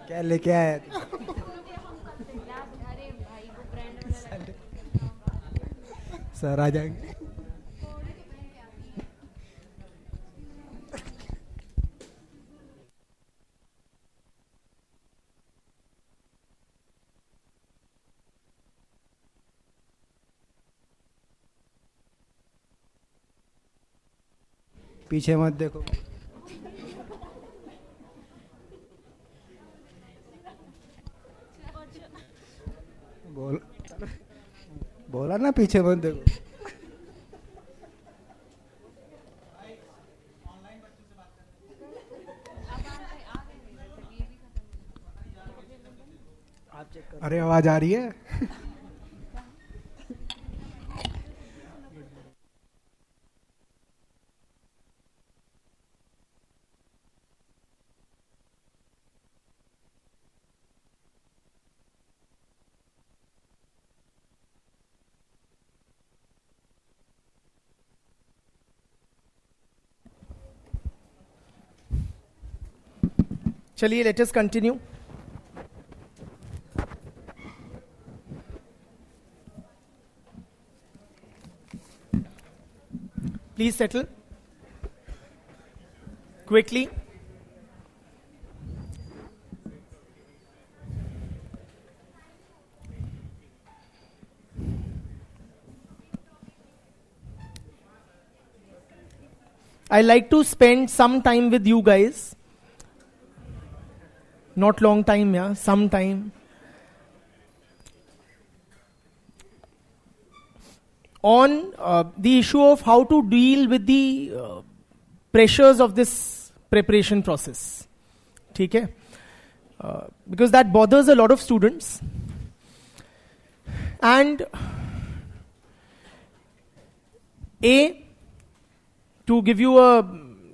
क्या लेके आया सर आ जाएंगे पीछे मत देखो बोल बोला ना पीछे मत देखो अरे आवाज आ रही है चलिए, let us continue. Please settle quickly. I like to spend some time with you guys. Not long time, yeah, some time. On the issue of how to deal with the pressures of this preparation process. Okay? Because that bothers a lot of students. And to give you a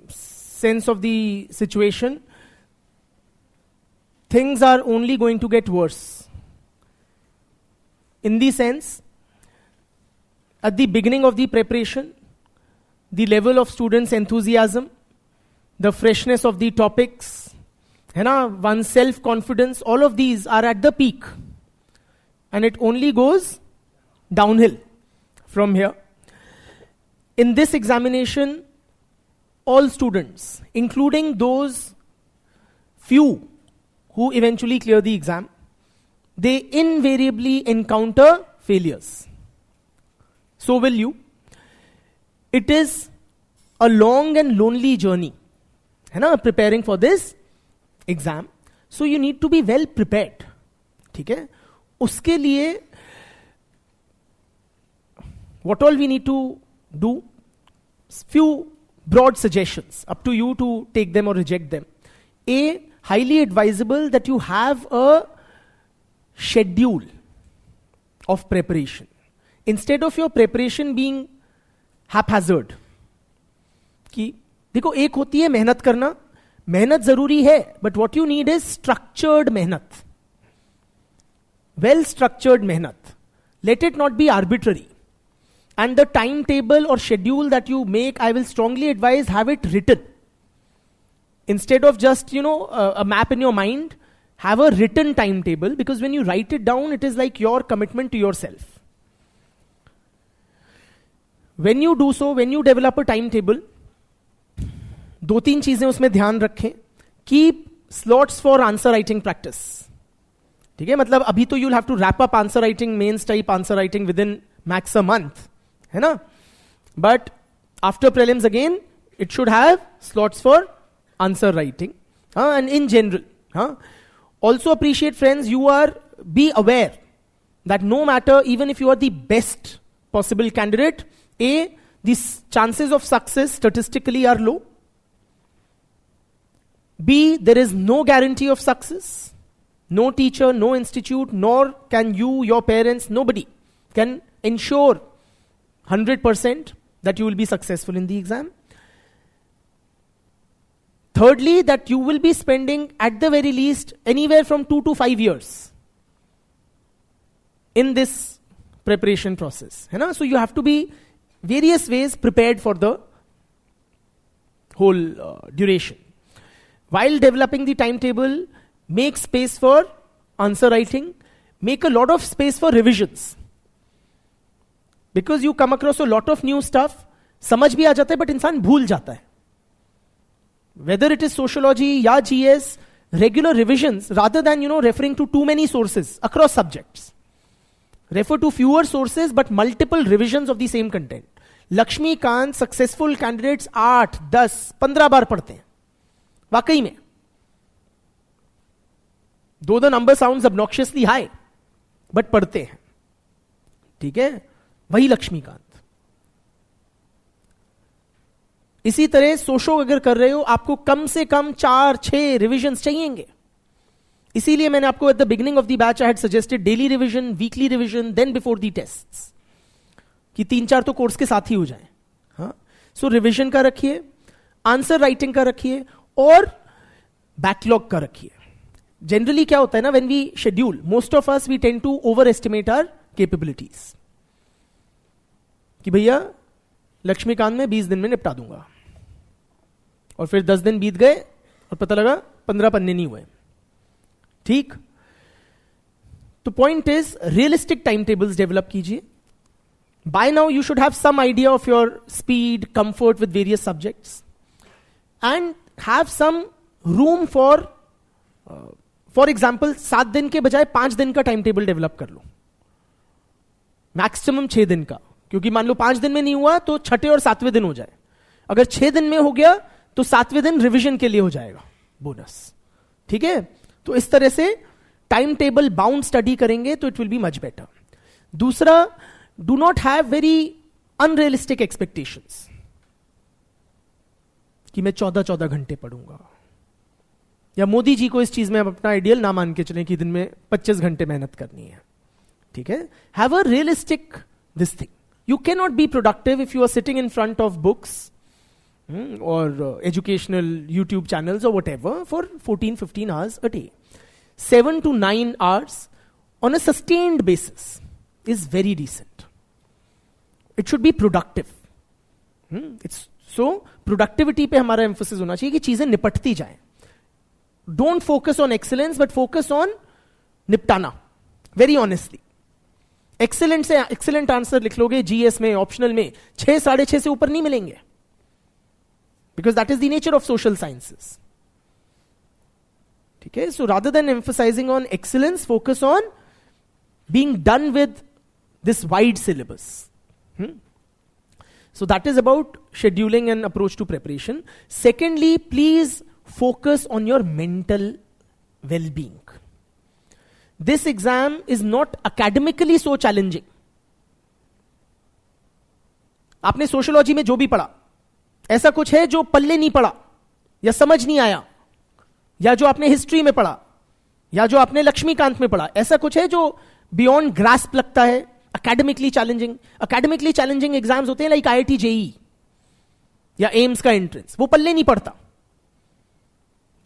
sense of the situation, things are only going to get worse. In the sense, at the beginning of the preparation, the level of students' enthusiasm, the freshness of the topics, one's self-confidence, all of these are at the peak. And it only goes downhill from here. In this examination, all students, including those few who eventually clear the exam, they invariably encounter failures. So will you. It is a long and lonely journey, preparing for this exam. So you need to be well prepared. Okay? Uske liye, what all we need to do, few broad suggestions, up to you to take them or reject them. Highly advisable that you have a schedule of preparation. Instead of your preparation being haphazard. कि देखो एक होती है मेहनत करना, मेहनत जरूरी है, but what you need is structured मेहनत. Well structured मेहनत. Let it not be arbitrary. And the timetable or schedule that you make, I will strongly advise have it written. Instead of just, a map in your mind, have a written timetable, because when you write it down, it is like your commitment to yourself. When you do so, when you develop a timetable, 2-3 चीजें उसमें ध्यान रखें. Keep slots for answer writing practice. ठीक है, मतलब अभी तो you'll have to wrap up answer writing, mains type answer writing within max a month. है ना? But after prelims again, it should have slots for answer writing. And in general. Also appreciate, friends, be aware that no matter, even if you are the best possible candidate, the chances of success statistically are low. B, there is no guarantee of success. No teacher, no institute, nor can you, your parents, nobody can ensure 100% that you will be successful in the exam. Thirdly, that you will be spending at the very least anywhere from 2 to 5 years in this preparation process. So you have to be various ways prepared for the whole duration. While developing the timetable, Make space for answer writing. Make a lot of space for revisions. Because you come across a lot of new stuff, समझ भी आ जाता है but इंसान भूल जाता है. Whether it is sociology या GS, regular revisions rather than referring to too many sources across subjects. Refer to fewer sources but multiple revisions of the same content. Laxmikanth successful candidates 8, 10, 15 बार पढ़ते हैं वाकई में. Though the number sounds obnoxiously high but पढ़ते हैं. ठीक है, वही लक्ष्मीकांत. इसी तरह सोशो अगर कर रहे हो आपको कम से कम 4-6 रिविजन्स चाहिएंगे. इसीलिए मैंने आपको at the beginning of the batch I had suggested daily revision, weekly revision, then before the tests, कि 3-4 तो कोर्स के साथ ही हो जाए. हाँ, सो रिविजन का रखिए, आंसर राइटिंग का रखिए और बैकलॉग का रखिए. जनरली क्या होता है ना, when we schedule, most of us we tend to overestimate our capabilities, कि भैया लक्ष्मीकांत में 20 दिन में निपटा दूंगा, और फिर 10 दिन बीत गए और पता लगा 15 पन्ने नहीं हुए. ठीक, तो point is realistic time tables develop कीजिए. By now you should have some idea of your speed, comfort with various subjects, and have some room for example 7 दिन के बजाय 5 दिन का टाइम टेबल डेवलप कर लो, मैक्सिमम 6 दिन का. क्योंकि मान लो 5 दिन में नहीं हुआ तो छठे और 7वें दिन हो जाए. अगर 6 दिन में हो गया तो 7वें दिन रिवीजन के लिए हो जाएगा बोनस. ठीक है, तो इस तरह से टाइम टेबल बाउंड स्टडी करेंगे तो it will be much better. दूसरा, do not have very unrealistic expectations कि मैं 14 घंटे पढ़ूंगा, या मोदी जी को इस चीज में अपना आइडियल ना मान के चलें कि दिन में 25 घंटे मेहनत करनी है. ठीक है, have a realistic this thing. You cannot be productive if you are sitting in front of books or educational YouTube channels or whatever for 14-15 hours a day. 7 to 9 hours on a sustained basis is very decent. It should be productive. So productivity पे हमारा emphasis होना चाहिए कि चीजें निपटती जाएं. Don't focus on excellence but focus on निपटाना. Very honestly. Excellent से excellent answer लिख लोगे जीएस में, ऑप्शनल में 6, 6.5 से ऊपर नहीं मिलेंगे, because that is the nature of social sciences. ठीक है, so rather than emphasising on excellence, focus on being done with this wide syllabus. So that is about scheduling and approach to preparation. Secondly, please focus on your mental well-being. This exam is not academically so challenging. आपने sociology में जो भी पढ़ा, ऐसा कुछ है जो पल्ले नहीं पड़ा या समझ नहीं आया, या जो आपने हिस्ट्री में पढ़ा या जो आपने लक्ष्मीकांत में पढ़ा, ऐसा कुछ है जो बियॉन्ड ग्रास्प लगता है, academically challenging. Academically challenging exams होते हैं लाइक IIT JEE या एम्स का एंट्रेंस, वो पल्ले नहीं पड़ता.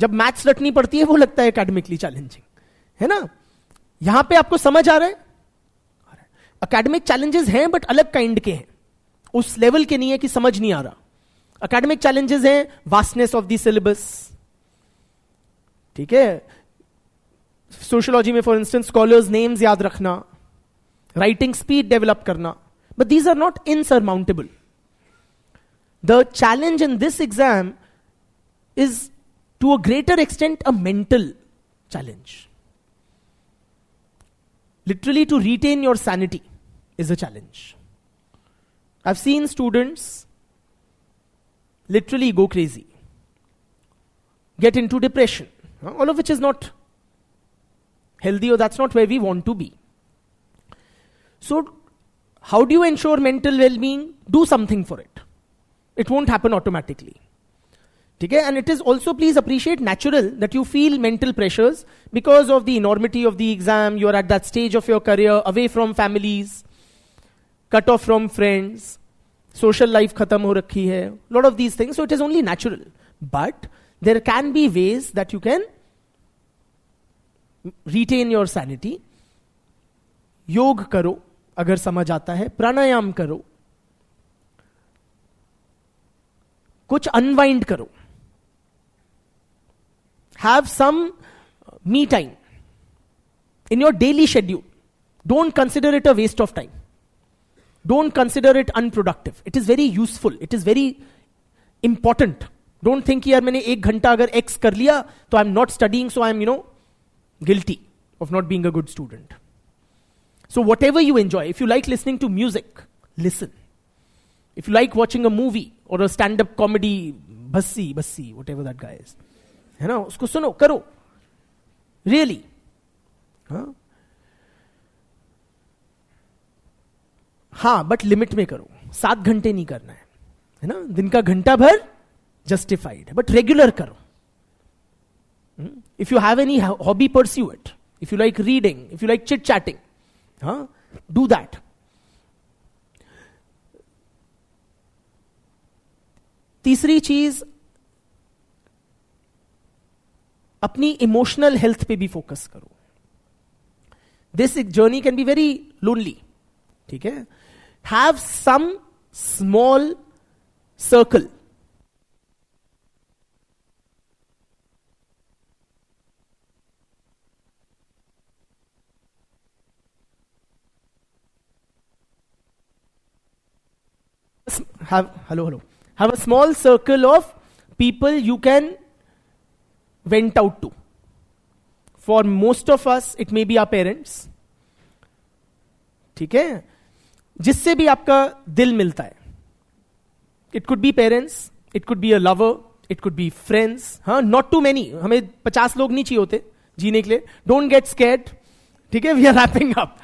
जब मैथ्स रटनी पड़ती है वो लगता है अकेडमिकली चैलेंजिंग, है ना. यहां पे आपको समझ आ रहा है, अकेडमिक चैलेंजेस हैं बट अलग काइंड के हैं, उस लेवल के नहीं है कि समझ नहीं आ रहा. अकेडमिक चैलेंजेस हैं वास्टनेस ऑफ द सिलेबस. ठीक है, सोशियोलॉजी में फॉर इंस्टेंस स्कॉलर्स नेम्स याद रखना, राइटिंग स्पीड डेवलप करना, but these are not insurmountable. The challenge in this exam is to a greater extent a mental challenge. Literally, to retain your sanity is a challenge. I've seen students literally go crazy, get into depression, all of which is not healthy, or that's not where we want to be. So, how do you ensure mental well-being? Do something for it. It won't happen automatically. ठीक है, and it is also, please appreciate, natural that you feel mental pressures because of the enormity of the exam. You are at that stage of your career, away from families, cut off from friends, social life khatam ho rakhi hai, lot of these things. So it is only natural, but there can be ways that you can retain your sanity. योग करो अगर समझ आता है, प्राणायाम करो, कुछ unwind करो. Have some me time in your daily schedule. Don't consider it a waste of time. Don't consider it unproductive. It is very useful. It is very important. Don't think यार मैंने 1 घंटा अगर X कर लिया तो I'm not studying, so I'm guilty of not being a good student. So whatever you enjoy, if you like listening to music, listen. If you like watching a movie or a stand-up comedy, bassi, whatever that guy is, है ना, उसको सुनो, करो. Really. हाँ, but limit में करो. 7 घंटे नहीं करना है ना, दिन का घंटा भर justified, but regular karo. If you have any hobby, pursue it. If you like reading, if you like chit-chatting, do that. तीसरी चीज, अपनी इमोशनल हेल्थ पे भी फोकस करो. This journey can be very lonely. ठीक है, have some small circle. Have a small circle of people you can vent out to. For most of us, it may be our parents. ठीक है, जिससे भी आपका दिल मिलता है. It could be parents, it could be a lover, it could be friends. Not too many. हमें 50 लोग नहीं चाहिए होते जीने के लिए. Don't get scared. ठीक है, we are wrapping up.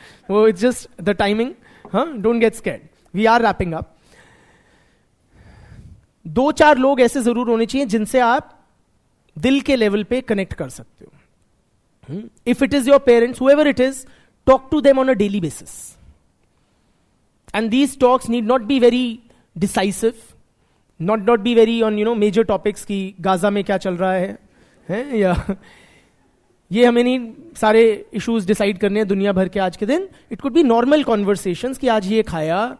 It's just the timing. Don't get scared. We are wrapping up. 2-4 लोग ऐसे जरूर होने चाहिए जिनसे आप दिल के लेवल पे कनेक्ट कर सकते हो. If it is your parents, whoever it is, talk to them on a daily basis. And these talks need not be very decisive, not be very on major topics की Gaza में क्या चल रहा है या ये हमें नहीं सारे इश्यूज डिसाइड करने हैं दुनिया भर के आज के दिन. It could be normal conversations कि आज ये खाया,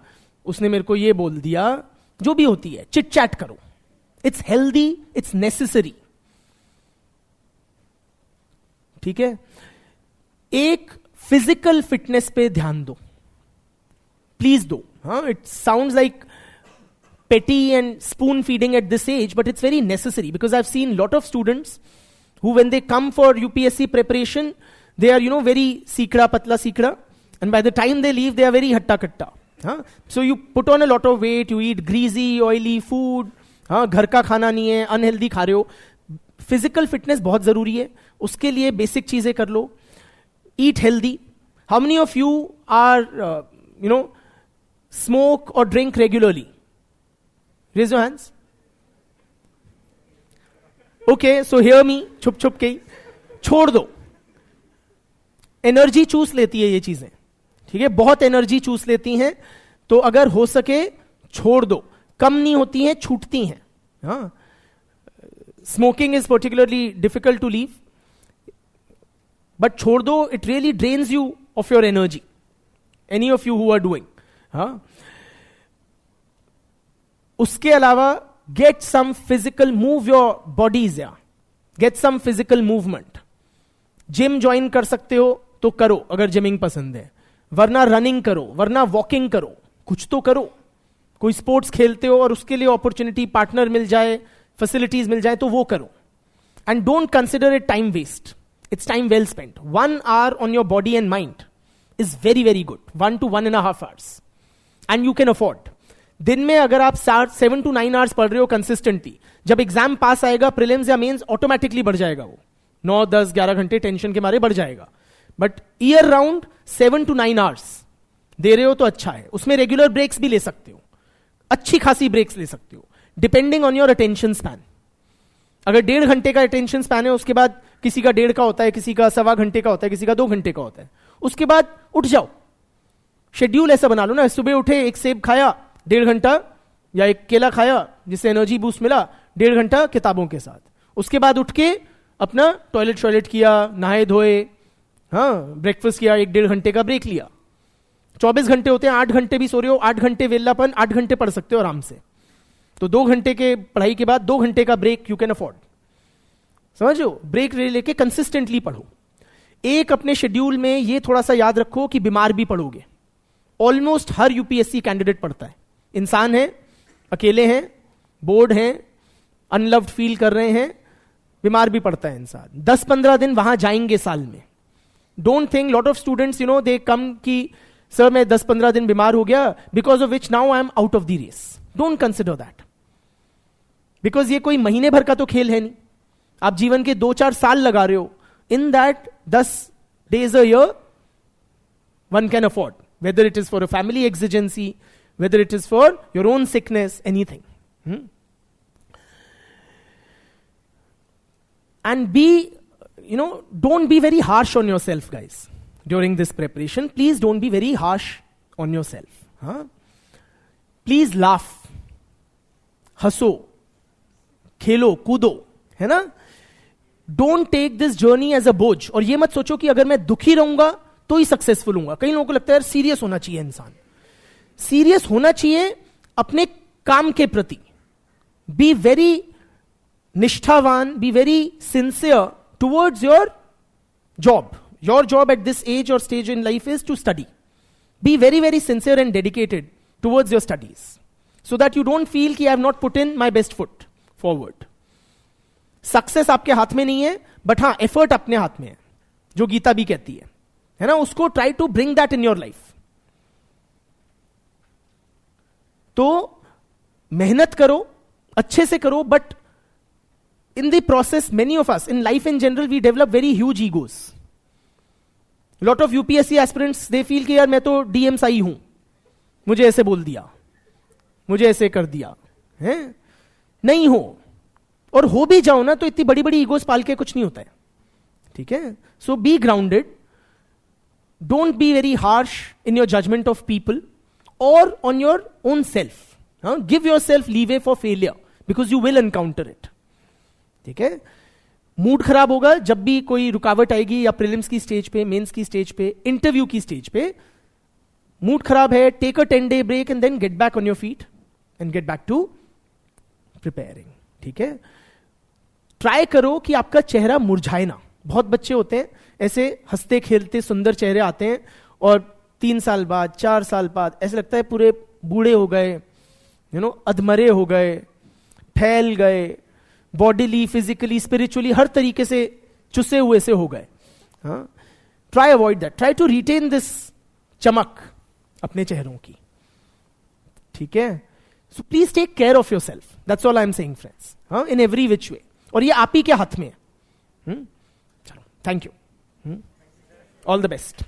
उसने मेरे को ये बोल दिया, जो भी होती है, चिट चैट करो. It's healthy, it's necessary. ठीक है, एक फिजिकल फिटनेस पे ध्यान दो, प्लीज दो. It sounds like petty and spoon feeding at this age, but it's very necessary because I've seen lot of students who, when they come for UPSC preparation, they are very sikra patla sikra, and by the time they leave they are very hatta katta. So you put on a lot of weight, you eat greasy, oily food, घर का खाना नहीं है, unhealthy खा रहे हो. Physical fitness बहुत जरूरी है, उसके लिए बेसिक चीजें कर लो. Eat healthy. How many of you are smoke और drink regularly? Raise your hands. Okay, so hear me, छुप छुप के छोड़ दो. एनर्जी चूस लेती है ये चीजें. ठीक है, बहुत एनर्जी चूस लेती हैं, तो अगर हो सके छोड़ दो. कम नहीं होती हैं, छूटती हैं. Smoking is particularly difficult to leave, but छोड़ दो. It really drains you of your energy. Any of you who are doing. उसके अलावा get some physical, move your bodies. या get some physical movement. Gym join कर सकते हो तो करो अगर जिमिंग पसंद है, वरना रनिंग करो, वरना वॉकिंग करो. कुछ तो करो. कोई स्पोर्ट्स खेलते हो और उसके लिए अपॉर्चुनिटी, पार्टनर मिल जाए, फैसिलिटीज मिल जाए तो वो करो. And don't consider it time waste. It's time well spent. 1 hour on your body and mind is very very good. 1 to 1.5 hours. And you can afford. दिन में अगर आप 7 to 9 hours पढ़ रहे हो कंसिस्टेंटली, जब एग्जाम पास आएगा, प्रीलिम्स या मेंस, ऑटोमेटिकली बढ़ जाएगा. वो 9, 10, 11 घंटे टेंशन के मारे बढ़ जाएगा. But year round 7 to 9 hours दे रहे हो तो अच्छा है. उसमें रेगुलर ब्रेक्स भी ले सकते हो, अच्छी खासी ब्रेक्स ले सकते हो, depending on your attention span. अगर 1.5 घंटे का अटेंशन स्पैन है, उसके बाद किसी का 1.5 का होता है, किसी का 1.25 घंटे का होता है, किसी का 2 घंटे का होता है, उसके बाद उठ जाओ. शेड्यूल ऐसा बना लो ना, सुबह उठे, एक सेब खाया 1.5 घंटा, या एक केला खाया जिससे एनर्जी बूस्ट मिला, 1.5 घंटा किताबों के साथ. उसके बाद उठ के अपना टॉयलेट किया, नहाए धोए, ब्रेकफास्ट किया, 1-1.5 घंटे का ब्रेक लिया. 24 घंटे होते हैं, 8 घंटे भी सो रहे हो, 8 घंटे वेलापन, 8 घंटे पढ़ सकते हो आराम से. तो 2 घंटे के पढ़ाई के बाद 2 घंटे का ब्रेक यू कैन अफोर्ड. समझो, ब्रेक लेके कंसिस्टेंटली पढ़ो. एक अपने शेड्यूल में ये थोड़ा सा याद रखो कि बीमार भी पड़ोगे. ऑलमोस्ट हर यूपीएससी कैंडिडेट पढ़ता है. इंसान है, अकेले हैं, बोर्ड हैं, अनलव्ड फील कर रहे हैं, बीमार भी पड़ता है इंसान. 10-15 दिन वहां जाएंगे साल में. Don't think, lot of students they come कि सर मैं 10-15 दिन बीमार हो गया, because of which now I am out of the race. Don't consider that, because ये कोई महीने भर का तो खेल है नहीं. आप जीवन के 2-4 साल लगा रहे हो. In that 10 days a year one can afford, whether it is for a family exigency, whether it is for your own sickness, anything. And don't be very harsh on yourself, guys, during this preparation. Please don't be very harsh on yourself. Please laugh, हंसो, खेलो, कूदो, है ना. Don't take this journey as a बोझ. और ये मत सोचो कि अगर मैं दुखी रहूंगा तो ही सक्सेसफुल हूंगा. कई लोगों को लगता है यार सीरियस होना चाहिए इंसान. सीरियस होना चाहिए अपने काम के प्रति. बी वेरी निष्ठावान, be very sincere towards your job. Your job at this age और stage in life is to study. Be very very sincere and dedicated towards your studies, so that you don't feel कि I have not put in my best foot forward. Success आपके हाथ में नहीं है, but हाँ effort अपने हाथ में है, जो गीता भी कहती है ना. उसको try to bring that in your life. तो मेहनत करो, अच्छे से करो, but in the process many of us in life in general we develop very huge egos. Lot of UPSC aspirants they feel कि यार मैं तो डीएमसाई हूं, मुझे ऐसे बोल दिया, मुझे ऐसे कर दिया है. नहीं हो, और हो भी जाओ ना तो इतनी बड़ी बड़ी ईगोस पाल के कुछ नहीं होता है. ठीक है. So be grounded. Don't be very harsh in your judgement of people और on your own self. Give yourself leeway for failure, because you will encounter it. ठीक है. मूड खराब होगा जब भी कोई रुकावट आएगी, या प्रीलिम्स की स्टेज पे, मेंस की स्टेज पे, इंटरव्यू की स्टेज पे. मूड खराब है, take a 10-day break and then get back on your feet and get back to preparing. ठीक है. ट्राई करो कि आपका चेहरा मुरझाए ना. बहुत बच्चे होते हैं ऐसे हंसते खेलते सुंदर चेहरे आते हैं, और 3 साल बाद, 4 साल बाद ऐसे लगता है पूरे बूढ़े हो गए, अधमरे हो गए, फैल गए, बॉडीली, फिजिकली, स्पिरिचुअली, हर तरीके से चुसे हुए से हो गए. Try avoid that. Try to retain this चमक अपने चेहरों की. ठीक है. So please take care of yourself. That's all I am saying friends, in every which way. और ये आप ही के हाथ में है. चलो, thank you. All the best.